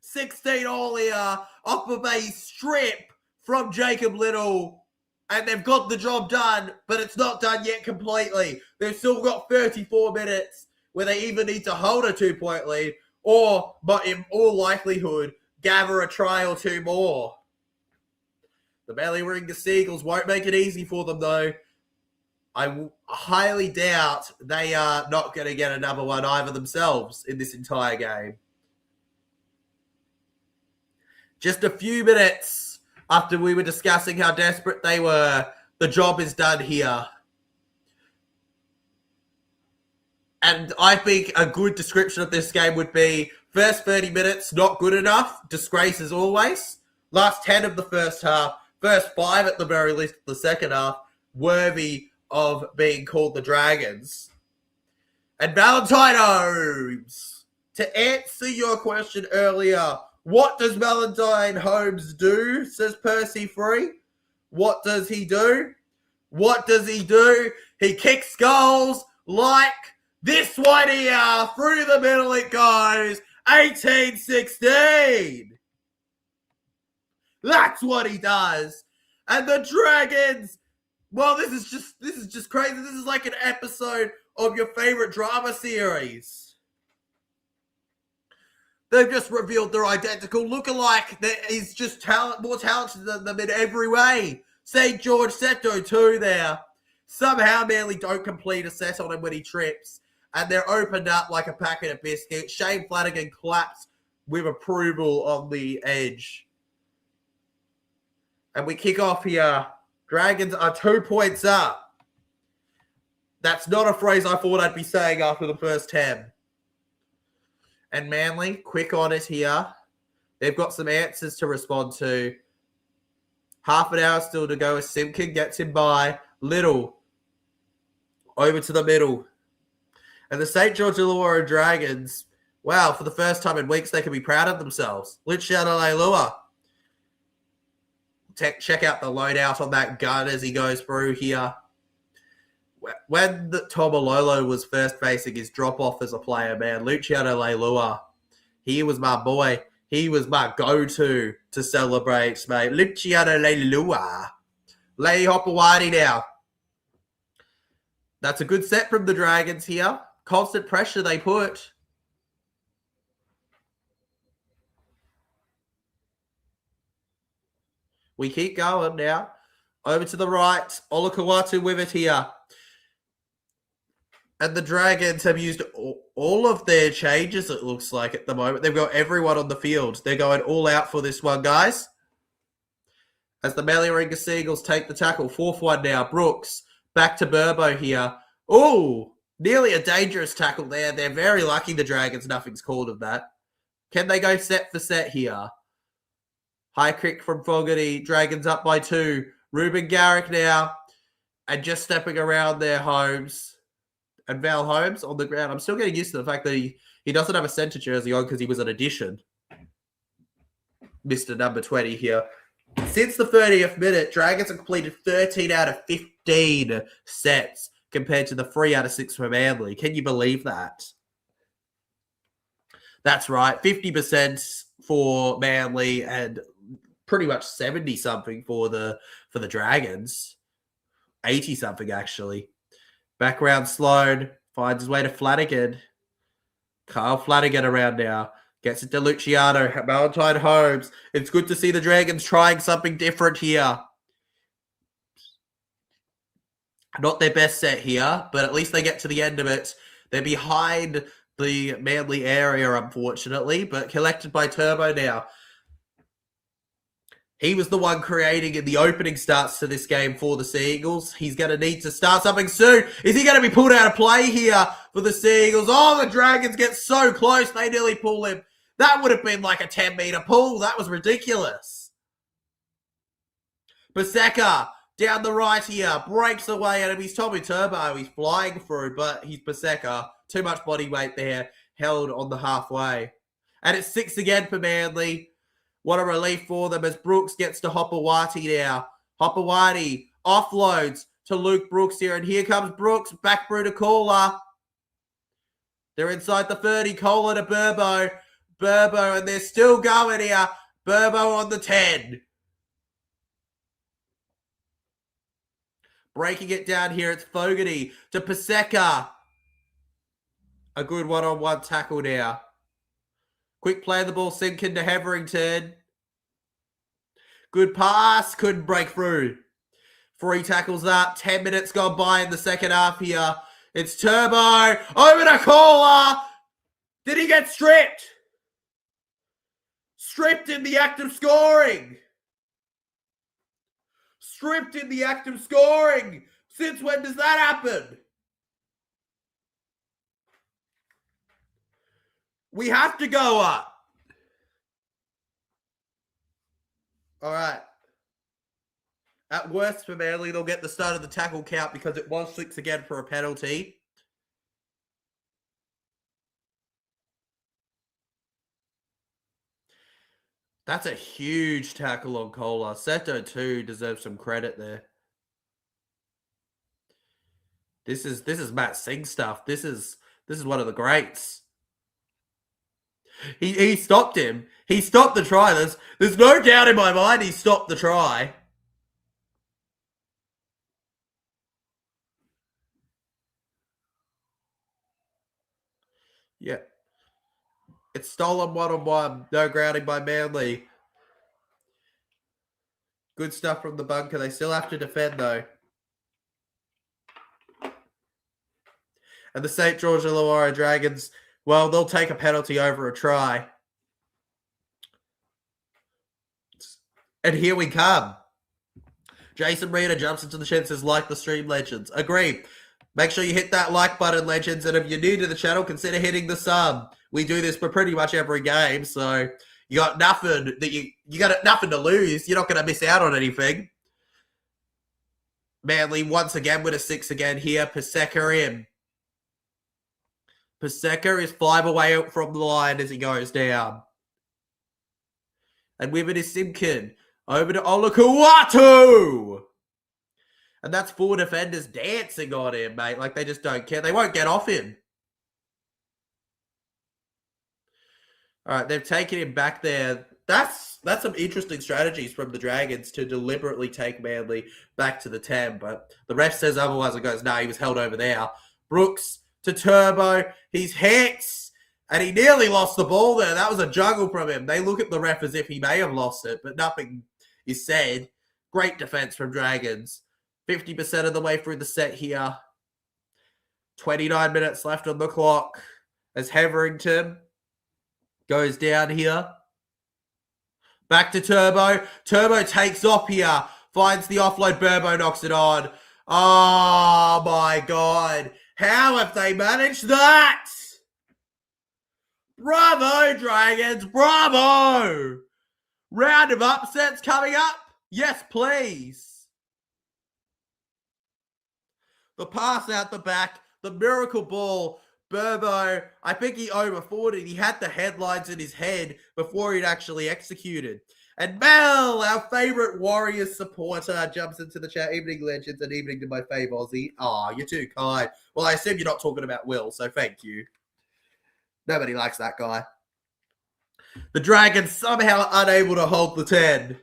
16-all here off of a strip from Jacob Little. And they've got the job done, but it's not done yet completely. They've still got 34 minutes where they either need to hold a 2-point lead or, but in all likelihood, gather a try or 2 more. The Belly-Ringer Seagulls won't make it easy for them, though. I highly doubt they are not going to get another one either themselves in this entire game. Just a few minutes after we were discussing how desperate they were, the job is done here. And I think a good description of this game would be first 30 minutes, not good enough. Disgrace as always. Last 10 of the first half. First 5 at the very least of the second half. Worthy of being called the Dragons. And Valentine Holmes. To answer your question earlier, what does Valentine Holmes do, says Percy Free. What does he do? What does he do? He kicks goals like this one here. Through the middle it goes. 18-16. That's what he does. And the Dragons, well, this is just crazy. This is like an episode of your favorite drama series. They've just revealed their identical lookalike. He's just more talented than them in every way. St. George Seto too there. Somehow Manly don't complete a set on him when he trips. And they're opened up like a packet of biscuits. Shane Flanagan claps with approval on the edge. And we kick off here. Dragons are 2 points up. That's not a phrase I thought I'd be saying after the first 10. And Manly, quick on it here. They've got some answers to respond to. Half an hour still to go as Simpkin gets him by. Little over to the middle. And the St. George Illawarra Dragons, wow, for the first time in weeks, they can be proud of themselves. Luciano Leilua. Check out the loadout on that gun as he goes through here. When Tomalolo was first facing his drop-off as a player, man, Luciano Leilua, he was my boy. He was my go-to to celebrate, mate. Luciano Leilua. Lady Hopawati now. That's a good set from the Dragons here. Constant pressure they put. We keep going now. Over to the right. Olakawatu with it here. And the Dragons have used all of their changes, it looks like, at the moment. They've got everyone on the field. They're going all out for this one, guys. As the Mallyringa Seagulls take the tackle. 4th one now. Brooks. Back to Burbo here. Oh, nearly a dangerous tackle there. They're very lucky, the Dragons. Nothing's called of that. Can they go set for set here? High kick from Fogarty. Dragons up by 2. Ruben Garrick now. And just stepping around there, Holmes. And Val Holmes on the ground. I'm still getting used to the fact that he doesn't have a centre jersey on because he was an addition. Mr. Number 20 here. Since the 30th minute, Dragons have completed 13 out of 15 sets compared to the 3 out of 6 for Manly. Can you believe that? That's right. 50% for Manly and pretty much 70-something for the Dragons. 80-something, actually. Background Sloan finds his way to Flanagan. Kyle Flanagan around now. Gets it to Luciano. Valentine Holmes. It's good to see the Dragons trying something different here. Not their best set here, but at least they get to the end of it. They're behind the Manly area, unfortunately, but collected by Turbo now. He was the one creating in the opening starts to this game for the Seagulls. He's going to need to start something soon. Is he going to be pulled out of play here for the Seagulls? Oh, the Dragons get so close. They nearly pull him. That would have been like a 10-meter pull. That was ridiculous. Paseka down the right here. Breaks away at him. He's Tommy Turbo. He's flying through, but he's Paseka. Too much body weight there. Held on the halfway. And it's 6 again for Manly. What a relief for them as Brooks gets to Hopawati now. Hopawati offloads to Luke Brooks here. And here comes Brooks. Back through to Kohler. They're inside the 30. Kohler to Burbo. Burbo, and they're still going here. Burbo on the 10. Breaking it down here. It's Fogarty to Paseka. A good one-on-one tackle now. Quick play of the ball, Simpkin to Heverington. Good pass, couldn't break through. 3 tackles up, 10 minutes gone by in the second half here. It's Turbo, over to Kohler. Did he get stripped? Stripped in the act of scoring. Stripped in the act of scoring. Since when does that happen? We have to go up. All right. At worst for Manly, they'll get the start of the tackle count because it was 6 again for a penalty. That's a huge tackle on Kohler. Seto, too, deserves some credit there. This is Matt Singh stuff. This is one of the greats. He stopped him. He stopped the try. There's no doubt in my mind he stopped the try. Yeah. It's stolen one-on-one. No grounding by Manly. Good stuff from the bunker. They still have to defend, though. And the St. George Illawarra Dragons, well, they'll take a penalty over a try. And here we come. Jason Reader jumps into the chat and says, like the stream, legends. Agree. Make sure you hit that like button, legends. And if you're new to the channel, consider hitting the sub. We do this for pretty much every game. So You got nothing you got nothing to lose. You're not going to miss out on anything. Manly once again with a 6 again here. Paseka in. Paseka is 5 away from the line as he goes down. And with it is Simpkin. Over to Olukuwatu. And that's 4 defenders dancing on him, mate. Like, they just don't care. They won't get off him. All right, they've taken him back there. That's some interesting strategies from the Dragons to deliberately take Manly back to the 10. But the ref says otherwise. It goes, no, he was held over there. Brooks to Turbo. He's hits. And he nearly lost the ball there. That was a juggle from him. They look at the ref as if he may have lost it, but nothing is said. Great defense from Dragons. 50% of the way through the set here. 29 minutes left on the clock as Hetherington goes down here. Back to Turbo. Turbo takes off here. Finds the offload. Burbo knocks it on. Oh, my God. How have they managed that? Bravo, Dragons. Bravo. Round of upsets coming up. Yes, please. The pass out the back. The miracle ball. Burbo, I think he overthought it. He had the headlines in his head before he'd actually executed. And Mel, our favourite Warriors supporter, jumps into the chat. Evening, legends, and evening to my fave Aussie. Oh, you're too kind. Well, I assume you're not talking about Will, so thank you. Nobody likes that guy. The Dragons somehow unable to hold the 10.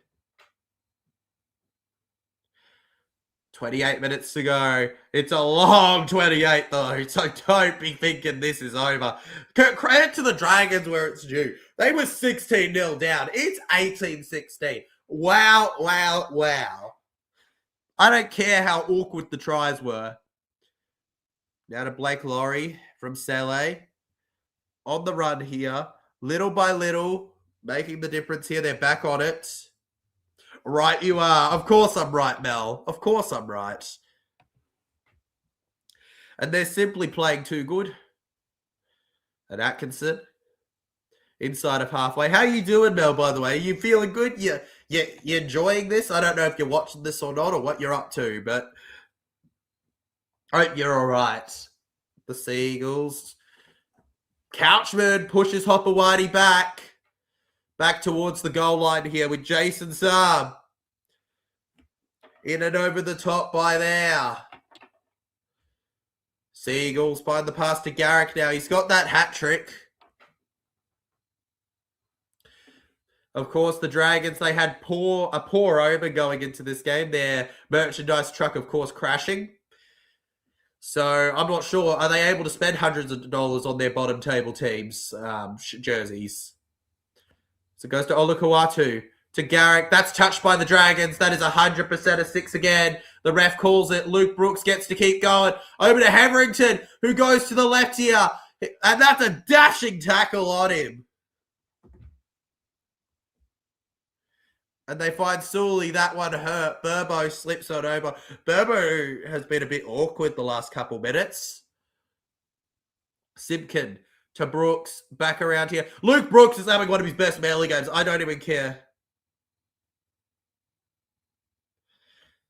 28 minutes to go. It's a long 28, though, so don't be thinking this is over. Credit to the Dragons where it's due. They were 16-0 down. It's 18-16. Wow, wow, wow. I don't care how awkward the tries were. Now to Blake Laurie from Sele. On the run here. Little by little, making the difference here. They're back on it. Right you are. Of course I'm right, Mel. Of course I'm right. And they're simply playing too good. And Atkinson, inside of halfway. How you doing, Mel, by the way? Are you feeling good? You enjoying this? I don't know if you're watching this or not or what you're up to, but I hope you're all right. The Seagulls. Couchman pushes Hopper Whitey back. Back towards the goal line here with Jason Saab. In and over the top by there. Seagulls find the pass to Garrick now. He's got that hat trick. Of course, the Dragons, they had a poor over going into this game. Their merchandise truck, of course, crashing. So I'm not sure. Are they able to spend hundreds of dollars on their bottom table teams' jerseys? So it goes to Olukuwatu, to Garrick. That's touched by the Dragons. That is 100% a 6 again. The ref calls it. Luke Brooks gets to keep going. Over to Hetherington, who goes to the left here. And that's a dashing tackle on him. And they find Sully. That one hurt. Burbo slips on over. Burbo has been a bit awkward the last couple minutes. Simpkin to Brooks, back around here. Luke Brooks is having one of his best Manly games. I don't even care.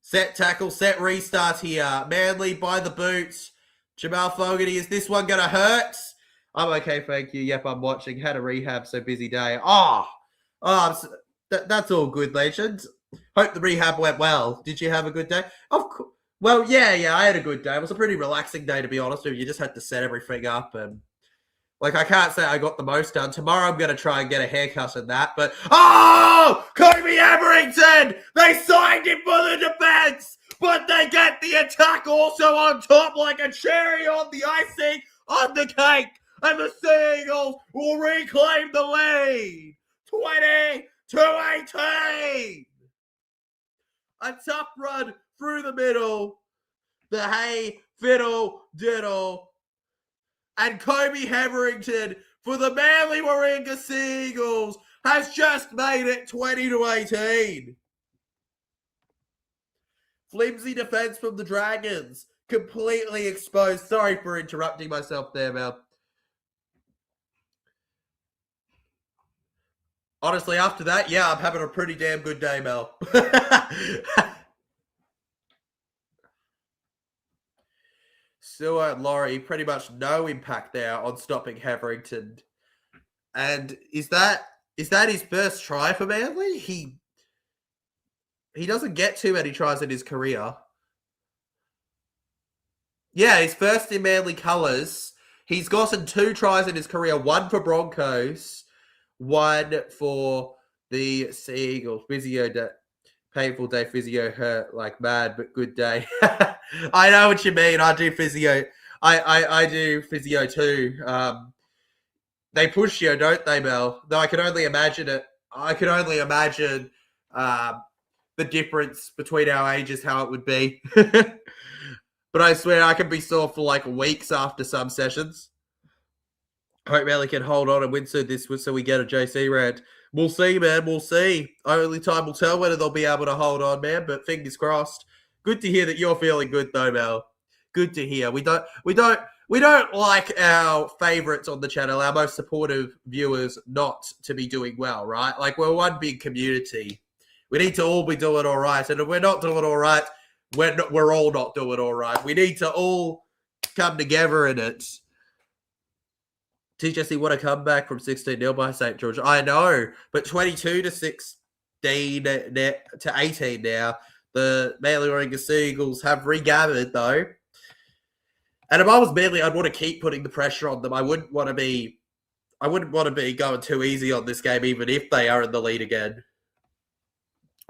Set tackle, set restart here. Manly by the boots. Jamal Fogarty, is this one going to hurt? I'm okay, thank you. Yep, I'm watching. Had a rehab, so busy day. That's all good, legend. Hope the rehab went well. Did you have a good day? Of course. Well, yeah, I had a good day. It was a pretty relaxing day, to be honest with you. You just had to set everything up and... Like, I can't say I got the most done. Tomorrow I'm going to try and get a haircut and that, but... Oh! Kobe Everington! They signed him for the defense, but they get the attack also on top like a cherry on the icing on the cake, and the Seagulls will reclaim the lead. 20-18! A tough run through the middle. The hay, fiddle, diddle. And Kobe Hetherington for the Manly Warringah Seagulls has just made it 20-18. Flimsy defense from the Dragons. Completely exposed. Sorry for interrupting myself there, Mel. Honestly, after that, yeah, I'm having a pretty damn good day, Mel. Stewart and Laurie, pretty much no impact there on stopping Hetherington. And is that his first try for Manly? He doesn't get too many tries in his career. Yeah, his first in Manly colours. He's gotten 2 tries in his career, one for Broncos, one for the Sea Eagles. Painful day, physio hurt like mad, but good day. I know what you mean. I do physio. I do physio too. They push you, don't they, Mel? Though I can only imagine it. I can only imagine the difference between our ages, how it would be. But I swear I can be sore for like weeks after some sessions. Hope Manly can hold on and win so we get a JC rant. We'll see, man. We'll see. Only time will tell whether they'll be able to hold on, man. But fingers crossed. Good to hear that you're feeling good, though, Mel. Good to hear. We don't like our favourites on the channel, our most supportive viewers, not to be doing well, right? Like, we're one big community. We need to all be doing all right. And if we're not doing all right, we're all not doing all right. We need to all come together in it. TJC, what a comeback from 16-0 by St. George. I know, but 22 to 16 to 18 now. The Manly Warringah Sea Eagles have regathered, though. And if I was Manly, I'd want to keep putting the pressure on them. I wouldn't want to be going too easy on this game, even if they are in the lead again.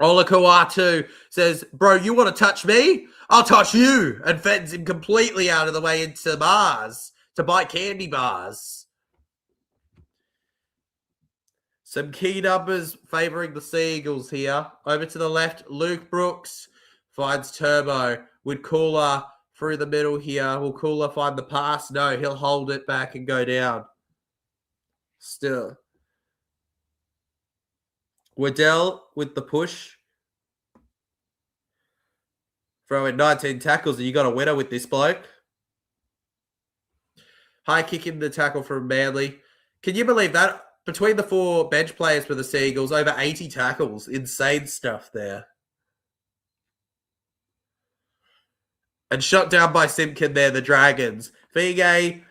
Ola Kuatu says, bro, you want to touch me? I'll touch you. And fends him completely out of the way into bars to buy candy bars. Some key numbers favouring the Sea Eagles here. Over to the left, Luke Brooks finds Turbo. Would Cooler through the middle here. Will Cooler find the pass? No, he'll hold it back and go down. Still. Waddell with the push. Throwing 19 tackles, and you got a winner with this bloke. High kick in the tackle from Manly. Can you believe that? Between the 4 bench players for the Sea Eagles, over 80 tackles. Insane stuff there. And shot down by Simpkin there, the Dragons. Fige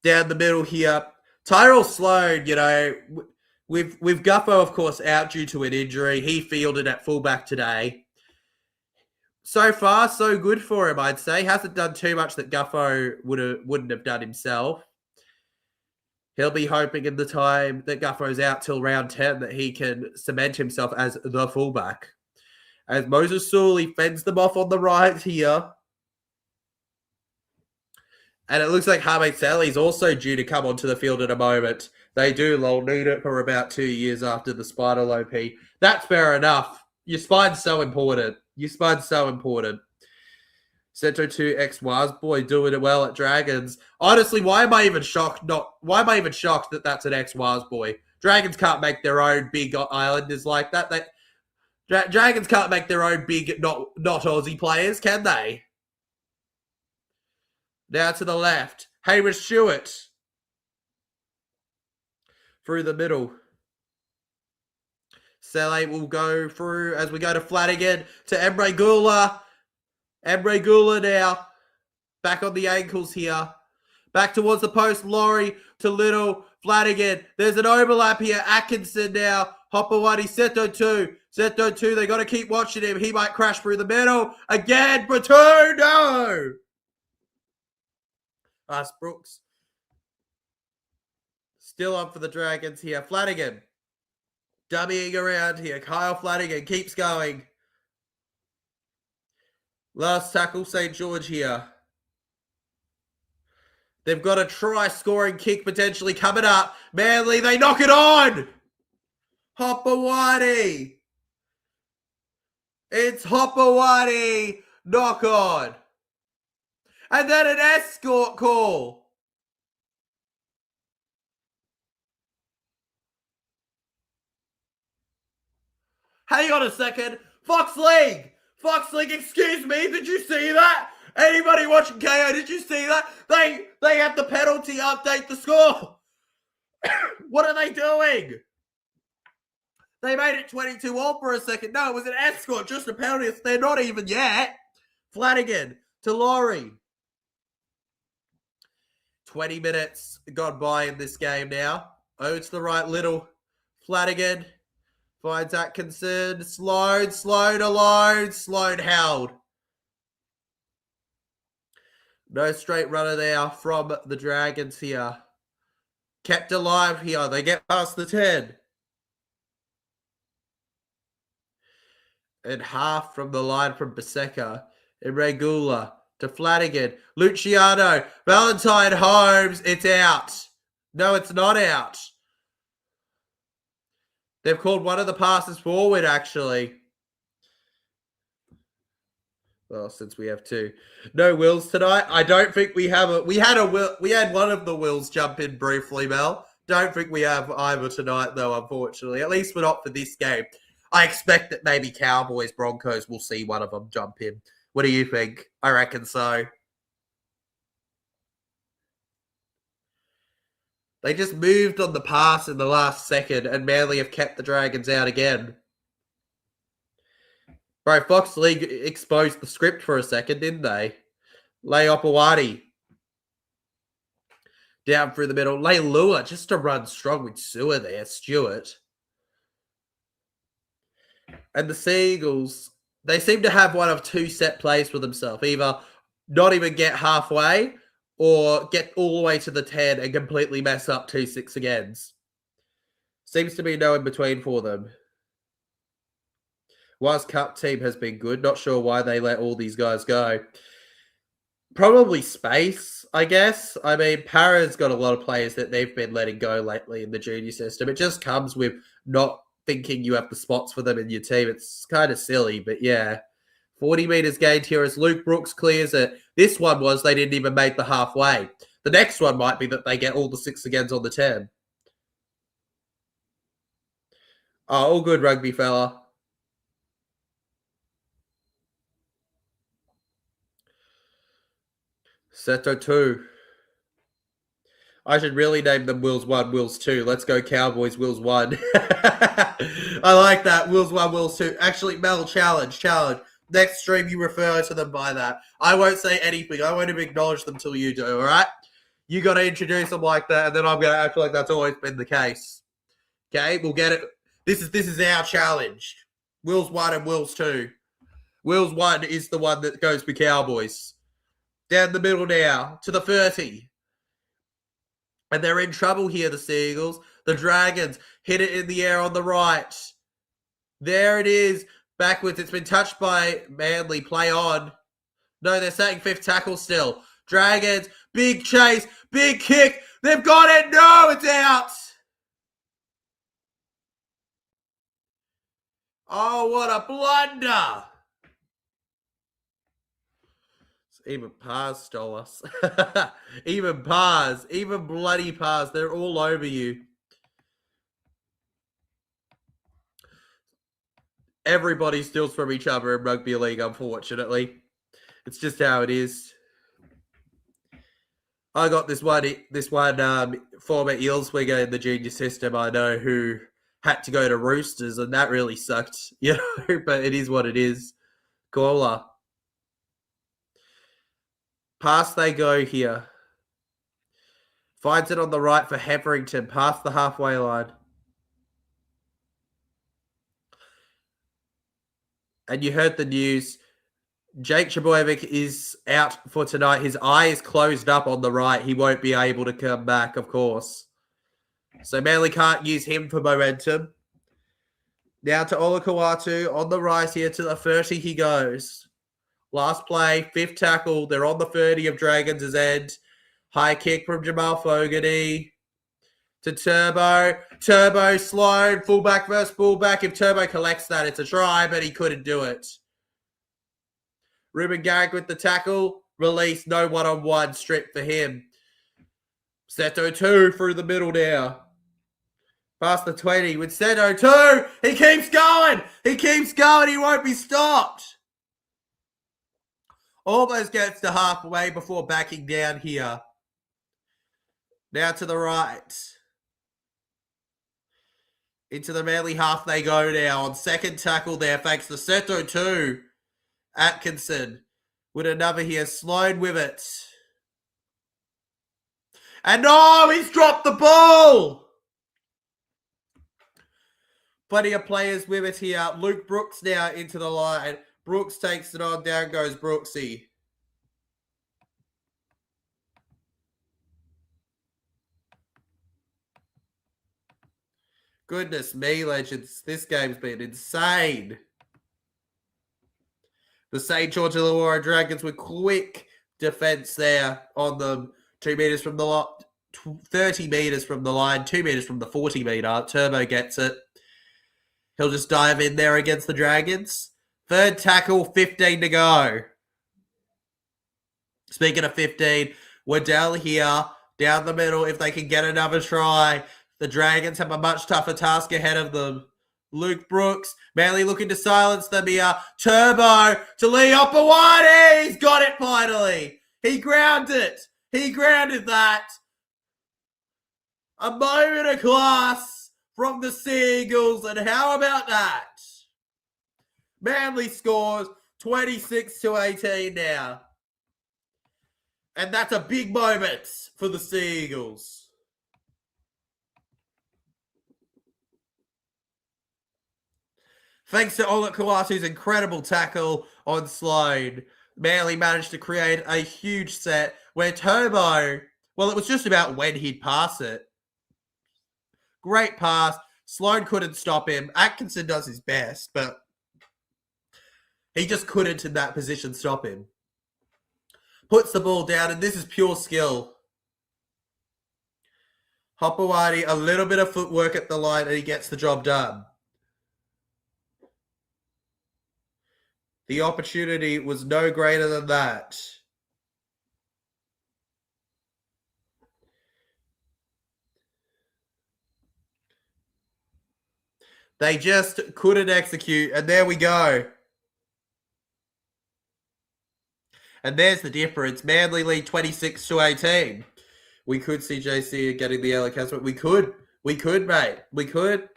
down the middle here. Tyrell Sloan, you know, with Guffo, of course, out due to an injury. He fielded at fullback today. So far, so good for him, I'd say. Hasn't done too much that Guffo wouldn't have done himself. He'll be hoping in the time that Guffo's out till round 10 that he can cement himself as the fullback. As Moses Sully fends them off on the right here. And it looks like Harmate Sally's also due to come onto the field in a moment. They do need it for about 2 years after the spinal OP. That's fair enough. Your spine's so important. Cento 2 X Waz boy doing it well at Dragons. Honestly, why am I even shocked that that's an X Waz boy? Dragons can't make their own big islanders like that. Dragons can't make their own big not Aussie players, can they? Now to the left. Hamish Stewart. Through the middle. Sele will go through as we go to Flanagan to Emre Gula. Emre Gula now. Back on the ankles here. Back towards the post. Laurie to Little. Flanagan. There's an overlap here. Atkinson now. Hopawati. Seto 2. Seto 2. They got to keep watching him. He might crash through the middle. Again. Brito. No. Brooks. Still on for the Dragons here. Flanagan. Dummying around here. Kyle Flanagan keeps going. Last tackle, St. George here. They've got a try-scoring kick potentially coming up. Manly, they knock it on! Hopawati! It's Hopawati! Knock on! And then an escort call! Hang on a second. Fox League, excuse me, did you see that? Anybody watching Kayo, did you see that? They have the penalty update the score. What are they doing? They made it 22-all for a second. No, it was an escort, just a penalty. They're not even yet. Flanagan to Laurie. 20 minutes gone by in this game now. Oh, to the right, Little. Flanagan finds Atkinson. Sloan alone. Sloan held. No straight runner there from the Dragons here. Kept alive here. They get past the 10. And half from the line from Paseka. Irregular to Flanagan. Luciano. Valentine Holmes. It's out. No, it's not out. They've called one of the passes forward, actually. Well, since we have two. No Wills tonight. I don't think we have a... We had one of the Wills jump in briefly, Mel. Don't think we have either tonight, though, unfortunately. At least we're not for this game. I expect that maybe Cowboys, Broncos will see one of them jump in. What do you think? I reckon so. They just moved on the pass in the last second, and Manly have kept the Dragons out again. Bro, Fox League exposed the script for a second, didn't they? Leopawati. Down through the middle. Leilua just to run strong with Sewer there. Stewart. And the Seagulls, they seem to have one of two set plays for themselves. Either not even get halfway or get all the way to the 10 and completely mess up 2-6 agains. Seems to be no in between for them. Whilst Cup team has been good, not sure why they let all these guys go. Probably space, I guess. I mean, Para's got a lot of players that they've been letting go lately in the junior system. It just comes with not thinking you have the spots for them in your team. It's kind of silly, but yeah. 40 metres gained here as Luke Brooks clears it. This one was they didn't even make the halfway. The next one might be that they get all the 6 agains on the 10. Oh, all good, rugby fella. Seto 2. I should really name them Wills 1, Wills 2. Let's go Cowboys, Wills 1. I like that. Wills 1, Wills 2. Actually, Mel, challenge. Next stream, you refer to them by that. I won't say anything. I won't even acknowledge them till you do, all right? You got to introduce them like that, and then I'm going to act like that's always been the case. Okay? We'll get it. This is our challenge. Wills 1 and Wills 2. Wills 1 is the one that goes for Cowboys. Down the middle now to the 30. And they're in trouble here, the Seagulls. The Dragons hit it in the air on the right. There it is. Backwards. It's been touched by Manly. Play on. No, they're saying 5th tackle still. Dragons. Big chase. Big kick. They've got it. No, it's out. Oh, what a blunder. Even Pars stole us. Even Pars. Even bloody Pars. They're all over you. Everybody steals from each other in rugby league, unfortunately. It's just how it is. I got this one former Eels winger in the junior system I know who had to go to Roosters, and that really sucked, you know, but it is what it is. Caller. Pass they go here. Finds it on the right for Hetherington, past the halfway line. And you heard the news. Jake Trbojevic is out for tonight. His eye is closed up on the right. He won't be able to come back, of course. So Manly can't use him for momentum. Now to Olakau'atu on the right here to the 30 he goes. Last play, 5th tackle. They're on the 30 of Dragons' end. High kick from Jamal Fogarty to Turbo. Turbo, Sloan, fullback versus fullback. If Turbo collects that, it's a try, but he couldn't do it. Ruben Garrick with the tackle. Release, no one-on-one, strip for him. Seto 2 through the middle now. Past the 20 with Seto 2. He keeps going. He won't be stopped. Almost gets to halfway before backing down here. Now to the right. Into the Manly half they go now. On second tackle there, thanks to Seto too. Atkinson with another here. Sloan with it. And he's dropped the ball! Plenty of players with it here. Luke Brooks now into the line. Brooks takes it on. Down goes Brooksy. Goodness me, legends. This game's been insane. The St. George Illawarra Dragons with quick defense there on them. 2 meters from the line. 30 meters from the line. 2 meters from the 40 meter. Turbo gets it. He'll just dive in there against the Dragons. Third tackle, 15 to go. Speaking of 15, Waddell here, down the middle. If they can get another try, the Dragons have a much tougher task ahead of them. Luke Brooks, Manly looking to silence them here. Turbo to Lee Opawati. He's got it finally. He grounded that. A moment of class from the Seagulls, and how about that? Manly scores 26-18 now. And that's a big moment for the Seagulls. Thanks to Olet Kawasu's incredible tackle on Sloan, Manly managed to create a huge set where Turbo, well, it was just about when he'd pass it. Great pass. Sloan couldn't stop him. Atkinson does his best, but he just couldn't in that position stop him. Puts the ball down, and this is pure skill. Hopawati, a little bit of footwork at the line, and he gets the job done. The opportunity was no greater than that. They just couldn't execute, and there we go. And there's the difference. Manly lead 26-18. We could see JC getting the yellow cast, but we could. We could, mate. We could.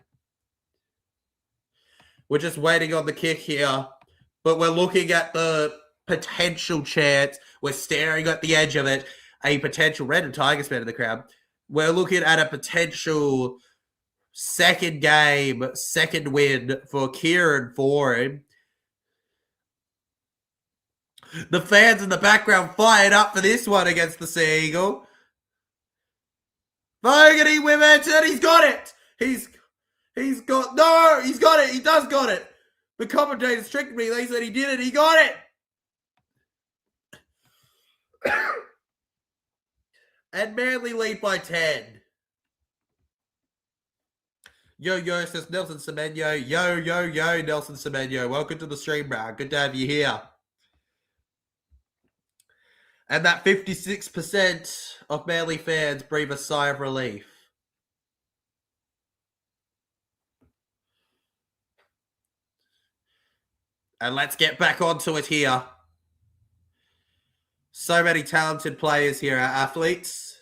We're just waiting on the kick here. But we're looking at the potential chance. We're staring at the edge of it. A potential Red and Tigers fan in the crowd. We're looking at a potential second game, second win for Kieran Ford. The fans in the background fired up for this one against the Sea Eagle. Fogarty with it, and he's got it. He's got it. He does got it. The commentators tricked me. They said he did it. He got it. And Manly lead by 10. Yo, says Nelson Semenyo. Yo, Nelson Semenyo. Welcome to the stream, bro. Good to have you here. And that 56% of Manly fans breathe a sigh of relief. And let's get back onto it here. So many talented players here, our athletes.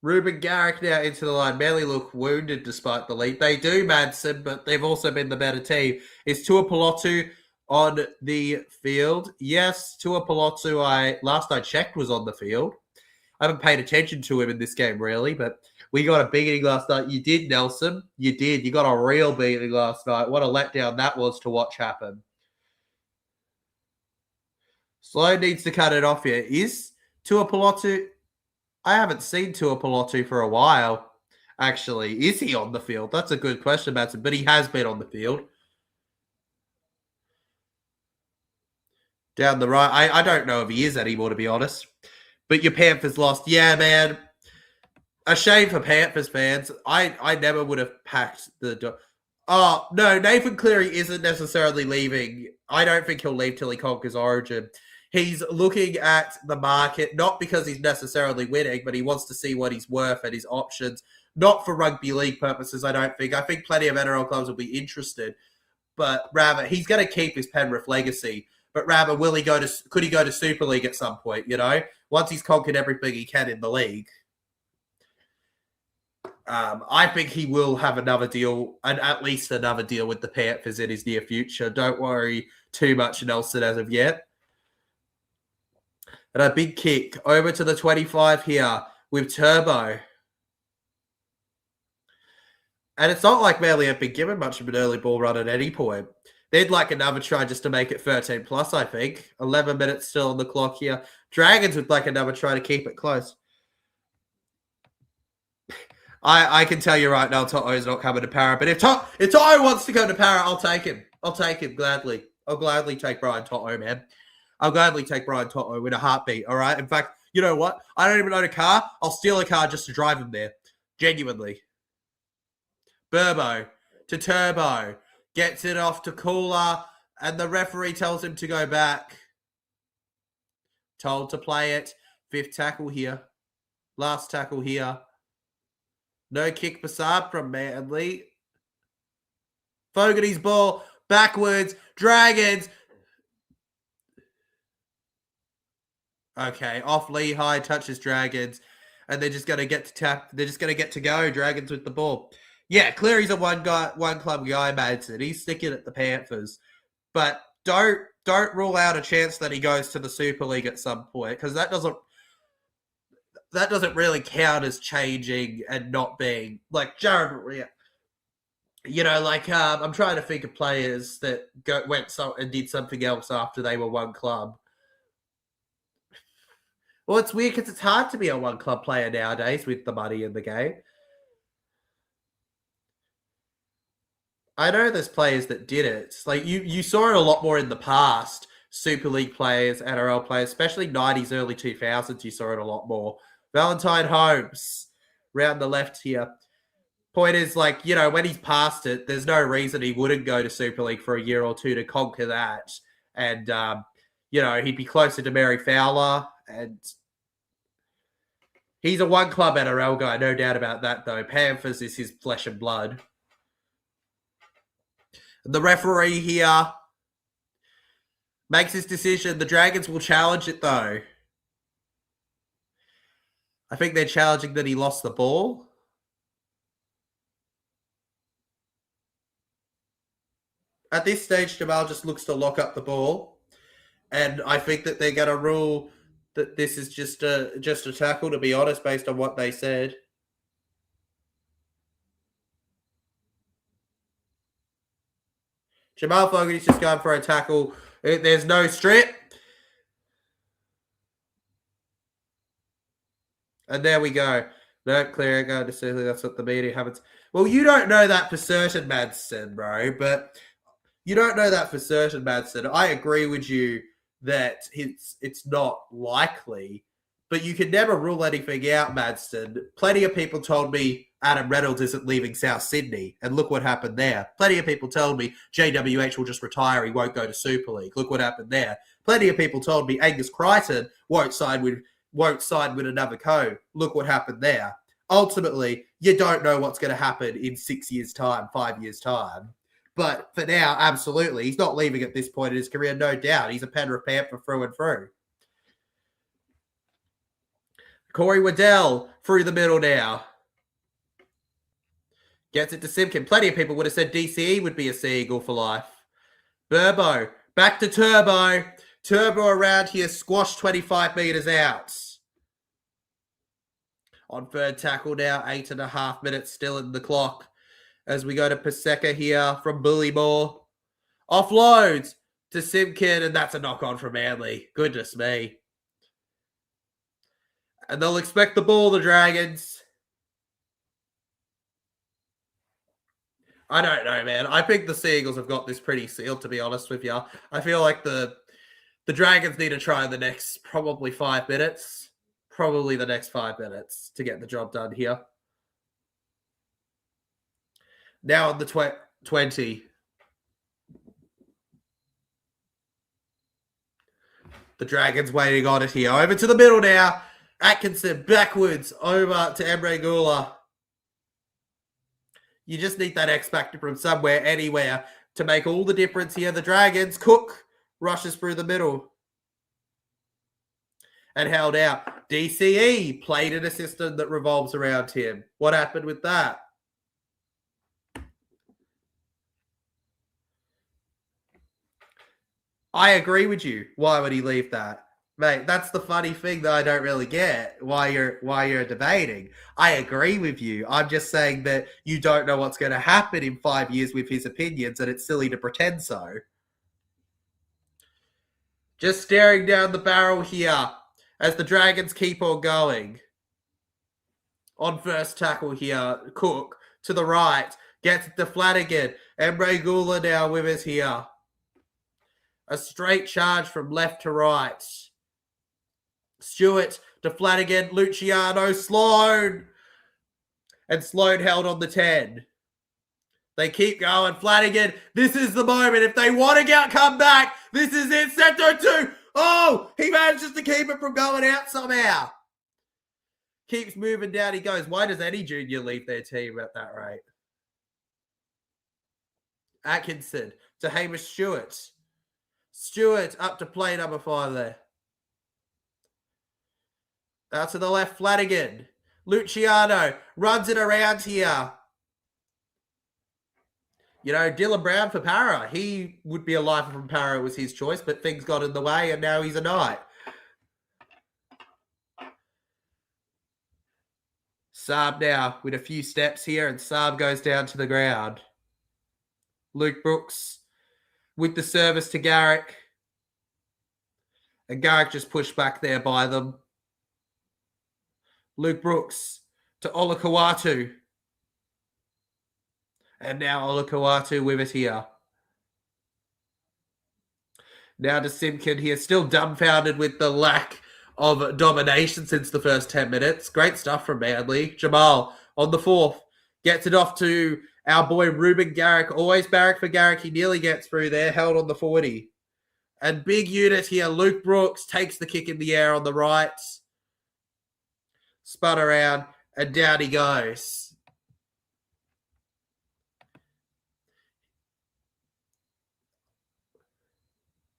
Ruben Garrick now into the line. Manly look wounded despite the lead. They do, Madsen, but they've also been the better team. Is Tuapolotu on the field? Yes, Tuapolotu, last I checked, was on the field. I haven't paid attention to him in this game, really, but we got a beating last night. You did, Nelson. You did. You got a real beating last night. What a letdown that was to watch happen. Sloan needs to cut it off here. Is Tuapolotu... I haven't seen Tuapolotu for a while, actually. Is he on the field? That's a good question, Matson, but he has been on the field. Down the right. I don't know if he is anymore, to be honest. But your Panthers lost. Yeah, man. A shame for Panthers fans. I never would have packed the door. Oh, no, Nathan Cleary isn't necessarily leaving. I don't think he'll leave till he conquers Origin. He's looking at the market, not because he's necessarily winning, but he wants to see what he's worth and his options. Not for rugby league purposes, I don't think. I think plenty of NRL clubs will be interested. But rather, he's going to keep his Penrith legacy. But rather, could he go to Super League at some point, you know? Once he's conquered everything he can in the league. I think he will have another deal, and at least another deal with the Panthers in his near future. Don't worry too much, Nelson, as of yet. And a big kick over to the 25 here with Turbo. And it's not like Manly have been given much of an early ball run at any point. They'd like another try just to make it 13 plus, I think. 11 minutes still on the clock here. Dragons would like another try to keep it close. I can tell you right now, To'o's not coming to Para. But if To'o wants to go to Para, I'll take him. I'll take him gladly. I'll gladly take Brian To'o, man. I'll gladly take Brian To'o in a heartbeat, all right? In fact, you know what? I don't even own a car. I'll steal a car just to drive him there. Genuinely. Burbo to Turbo. Gets it off to Cooler. And the referee tells him to go back. Told to play it. 5th tackle here. Last tackle here. No kick Bassard from Manly. Fogarty's ball. Backwards. Dragons. Okay. Off Lehigh. Touches Dragons. And they're just going to get to tap. They're just going to get to go. Dragons with the ball. Yeah, Cleary's a one club guy, Madsen. He's sticking at the Panthers. But don't rule out a chance that he goes to the Super League at some point, because that doesn't really count as changing and not being like Jared. You know, like I'm trying to think of players that went and did something else after they were one club. Well, it's weird because it's hard to be a one club player nowadays with the money in the game. I know there's players that did it. Like you saw it a lot more in the past. Super League players, NRL players, especially 90s, early 2000s, you saw it a lot more. Valentine Holmes, round the left here. Point is, like, you know, when he's past it, there's no reason he wouldn't go to Super League for a year or two to conquer that. And, you know, he'd be closer to Mary Fowler. And he's a one-club NRL guy, no doubt about that, though. Panthers is his flesh and blood. The referee here makes his decision. The Dragons will challenge it, though. I think they're challenging that he lost the ball. At this stage, Jamal just looks to lock up the ball. And I think that they're going to rule that this is just a tackle, to be honest, based on what they said. Jamal Fogarty's just going for a tackle. There's no strip. And there we go. No, clear. Going to see that's what the media happens. Well, you don't know that for certain, Madsen, bro. But you don't know that for certain, Madsen. I agree with you that it's not likely. But you can never rule anything out, Madsen. Plenty of people told me Adam Reynolds isn't leaving South Sydney, and look what happened there. Plenty of people told me JWH will just retire, he won't go to Super League. Look what happened there. Plenty of people told me Angus Crichton won't sign with another co. Look what happened there. Ultimately, you don't know what's going to happen in 6 years' time, 5 years' time. But for now, absolutely. He's not leaving at this point in his career, no doubt. He's a Penrith Panther through and through. Corey Waddell through the middle now. Gets it to Simpkin. Plenty of people would have said DCE would be a Sea Eagle for life. Burbo. Back to Turbo. Turbo around here. Squash 25 metres out. On third tackle now. 8.5 minutes still in the clock. As we go to Paseka here from Bullymore. Offloads to Simpkin. And that's a knock-on from Manly. Goodness me. And they'll expect the ball, the Dragons. I don't know, man. I think the Sea Eagles have got this pretty sealed, to be honest with you. I feel like the Dragons need to try the next probably 5 minutes. Probably the next 5 minutes to get the job done here. Now on the 20. The Dragons waiting on it here. Over to the middle now. Atkinson backwards over to Emre Gula. You just need that X factor from somewhere, anywhere, to make all the difference here. The Dragons, Cook rushes through the middle. and held out. DCE played in a system that revolves around him. What happened with that? I agree with you. Why would he leave that? Mate, that's the funny thing that I don't really get why you're debating. I agree with you. I'm just saying that you don't know what's going to happen in 5 years with his opinions, and it's silly to pretend so. Just staring down the barrel here as the Dragons keep on going. On first tackle here, Cook to the right, gets it to Flanagan. Emre Gula now with us here. A straight charge from left to right. Stewart to Flanagan, Luciano, Sloan. And Sloan held on the 10. They keep going. Flanagan, this is the moment. If they want to come back, this is it. Sector 2. Oh, he manages to keep it from going out somehow. Keeps moving down. He goes, why does any junior leave their team at that rate? Atkinson to Hamish Stewart. Stewart up to play number 5 there. Out to the left, Flanagan. Luciano runs it around here. You know, Dylan Brown for Para. He would be a lifer from Para. It was his choice, but things got in the way, and now he's a Knight. Saab now with a few steps here, and Saab goes down to the ground. Luke Brooks with the service to Garrick. And Garrick just pushed back there by them. Luke Brooks to Olakawatu. And now Olakawatu with it here. Now to Simpkin here, still dumbfounded with the lack of domination since the first 10 minutes. Great stuff from Manly. Jamal on the 4th. Gets it off to our boy Ruben Garrick. Always barrack for Garrick. He nearly gets through there. Held on the 40. And big unit here. Luke Brooks takes the kick in the air on the right. Spun around. And down he goes.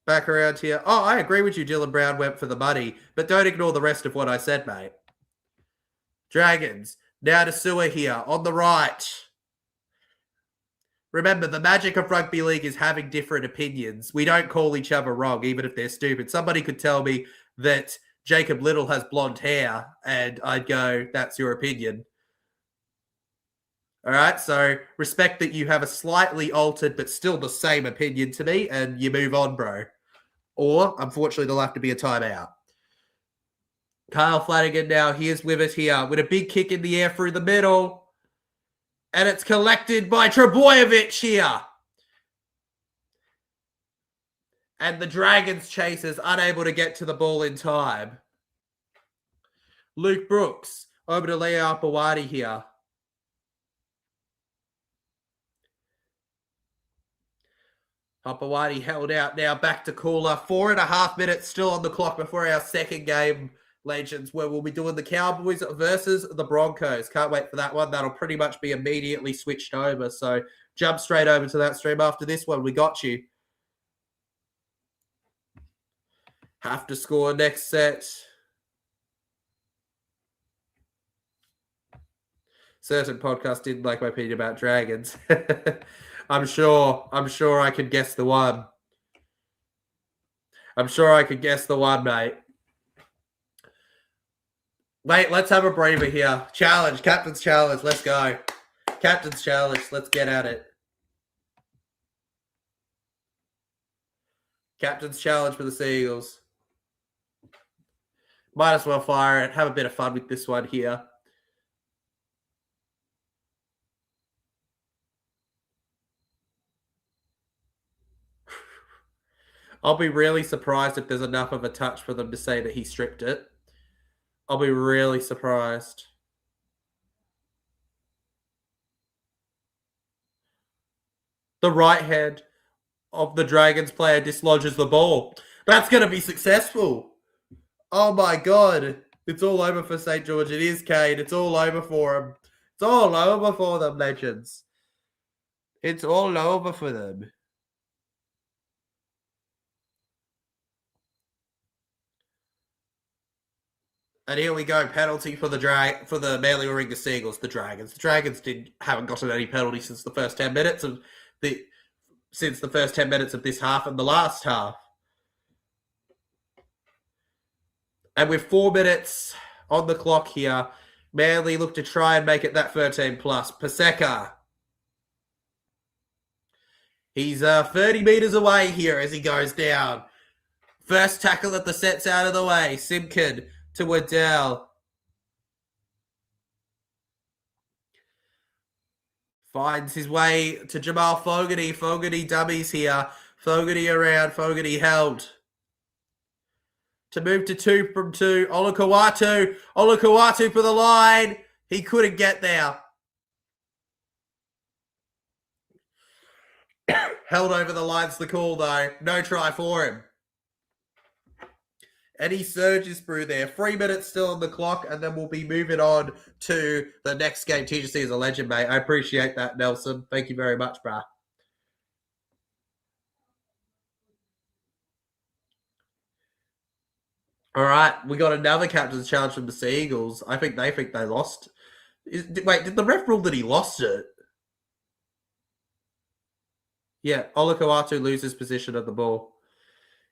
Back around here. Oh, I agree with you. Dylan Brown went for the money. But don't ignore the rest of what I said, mate. Dragons. Now to Sewer here. On the right. Remember, the magic of rugby league is having different opinions. We don't call each other wrong, even if they're stupid. Somebody could tell me that Jacob Little has blonde hair, and I'd go, that's your opinion. All right, so respect that you have a slightly altered but still the same opinion to me, and you move on, bro. Or, unfortunately, there'll have to be a timeout. Kyle Flanagan now, he is with us here with a big kick in the air through the middle. And it's collected by Trebojevic here. And the Dragons chasers unable to get to the ball in time. Luke Brooks over to Leo Apawadi here. Apawadi held out now back to Cooler. 4.5 minutes still on the clock before our second game, Legends, where we'll be doing the Cowboys versus the Broncos. Can't wait for that one. That'll pretty much be immediately switched over. So jump straight over to that stream after this one. We got you. Have to score next set. Certain podcast didn't like my opinion about Dragons. I'm sure I could guess the one. I'm sure I could guess the one, mate. Wait, let's have a breather here. Challenge, Captain's Challenge. Let's go. Captain's Challenge. Let's get at it. Captain's Challenge for the Seagulls. Might as well fire it. Have a bit of fun with this one here. I'll be really surprised if there's enough of a touch for them to say that he stripped it. I'll be really surprised. The right hand of the Dragons player dislodges the ball. That's going to be successful. Oh my God. It's all over for St. George. It is, Kane. It's all over for them. It's all over for them, Legends. It's all over for them. And here we go, penalty for the Manly Warringah Seagulls, the Dragons. The Dragons haven't gotten any penalties since the first 10 minutes of this half and the last half. And with 4 minutes on the clock here, Manly look to try and make it that 13 plus. Paseka. He's 30 metres away here as he goes down. First tackle at the set's out of the way. Simpkin to Waddell. Finds his way to Jamal Fogarty. Fogarty dummies here. Fogarty around. Fogarty held. To move to 2 from 2. Olakau'atu. Olakau'atu for the line. He couldn't get there. Held over the line's the call, though. No try for him. And he surges through there. 3 minutes still on the clock, and then we'll be moving on to the next game. TGC is a legend, mate. I appreciate that, Nelson. Thank you very much, bruh. All right, we got another captain's challenge from the Seagulls. I think they lost. Wait, did the ref rule that he lost it? Yeah, Olakau'atu loses position of the ball.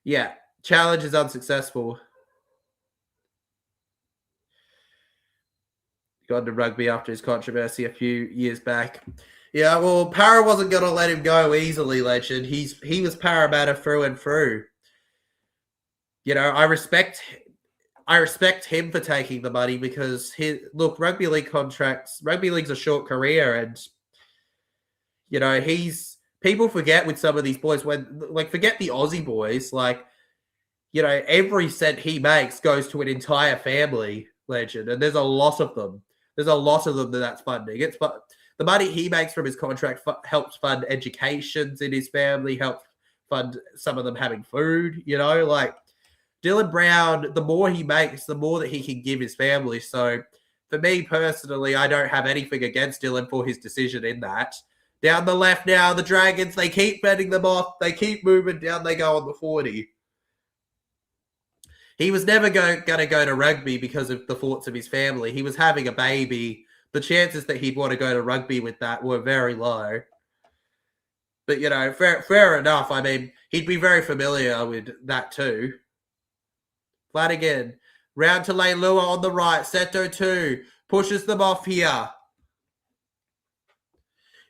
Yeah, challenge is unsuccessful. Got into rugby after his controversy a few years back. Yeah, well, Para wasn't going to let him go easily, legend. He was Parramatta through and through. You know, I respect him for taking the money because rugby league's a short career, and you know, people forget with some of these boys forget the Aussie boys, you know, every cent he makes goes to an entire family, legend, and there's a lot of them. There's a lot of them that's funding. The money he makes from his contract helps fund educations in his family, helps fund some of them having food, you know, like Dylan Brown, the more he makes, the more that he can give his family. So for me personally, I don't have anything against Dylan for his decision in that. Down the left now, the Dragons, they keep bending them off. They keep moving down. They go on the 40. He was never going to go to rugby because of the thoughts of his family. He was having a baby. The chances that he'd want to go to rugby with that were very low. But, you know, fair enough. I mean, he'd be very familiar with that too. Flanagan, round to Leilua on the right. Seto 2, pushes them off here.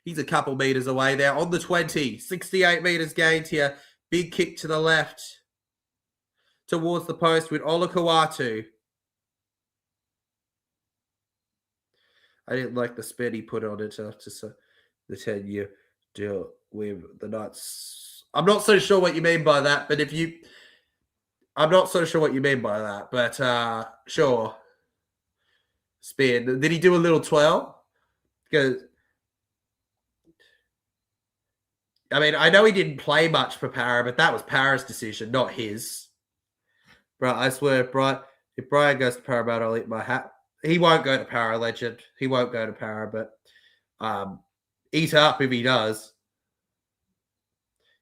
He's a couple metres away there on the 20. 68 metres gained here. Big kick to the left towards the post with Olakau'atu. I didn't like the spin he put on it after the 10-year deal with the Knights. I'm not so sure what you mean by that, but I'm not so sure what you mean by that, but sure. Spin. Did he do a little twirl? Because I mean, I know he didn't play much for Para, but that was Para's decision, not his. Bro, I swear, if Brian goes to Parramatta, I'll eat my hat. He won't go to Para, legend. He won't go to Para, but eat up if he does.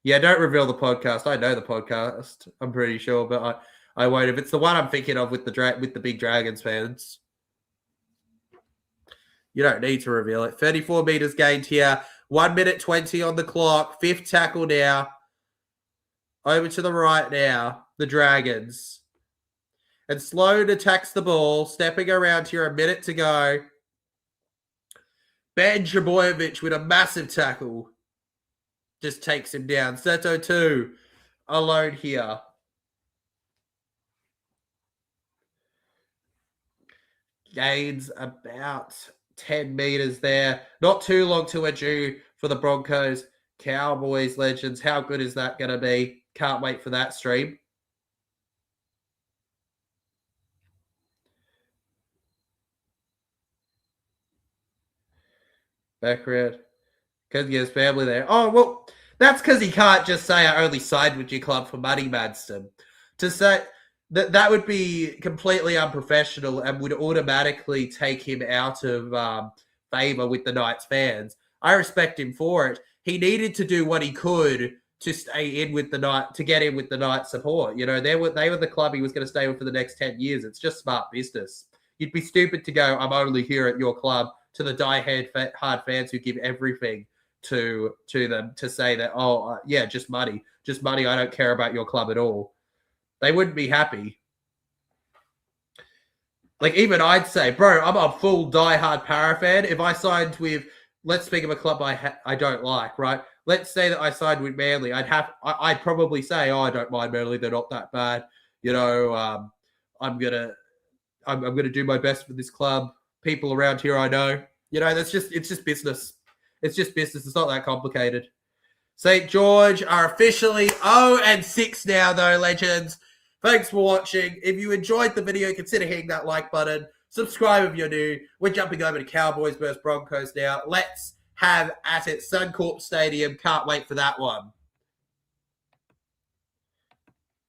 Yeah, don't reveal the podcast. I know the podcast, I'm pretty sure, but I won't. If it's the one I'm thinking of with the big Dragons fans, you don't need to reveal it. 34 metres gained here. 1 minute 20 on the clock. 5th tackle now. Over to the right now. The Dragons. And Sloan attacks the ball. Stepping around here. A minute to go. Ben Trbojevic with a massive tackle. Just takes him down. Seto 2 alone here. Gains about 10 metres there. Not too long to adieu for the Broncos. Cowboys legends. How good is that going to be? Can't wait for that stream. Background. Because he has family there. Oh, well, that's because he can't just say I only signed with your club for money, Madston. To say that would be completely unprofessional and would automatically take him out of favour with the Knights fans. I respect him for it. He needed to do what he could to stay in with the night, to get in with the night support. You know, they were the club he was going to stay with for the next 10 years. It's just smart business. You'd be stupid to go, I'm only here at your club, to the hard fans who give everything to them, to say that, just money. I don't care about your club at all. They wouldn't be happy. Like, even I'd say, bro, I'm a full diehard Para fan. If I signed with, let's speak of a club I don't like, right? Let's say that I signed with Manly. I'd probably say, I don't mind Manly. They're not that bad. You know, I'm gonna do my best for this club. People around here I know. You know, it's just business. It's just business. It's not that complicated. St. George are officially 0-6 now, though, legends. Thanks for watching. If you enjoyed the video, consider hitting that like button. Subscribe if you're new. We're jumping over to Cowboys versus Broncos now. Let's have at it. Suncorp Stadium. Can't wait for that one.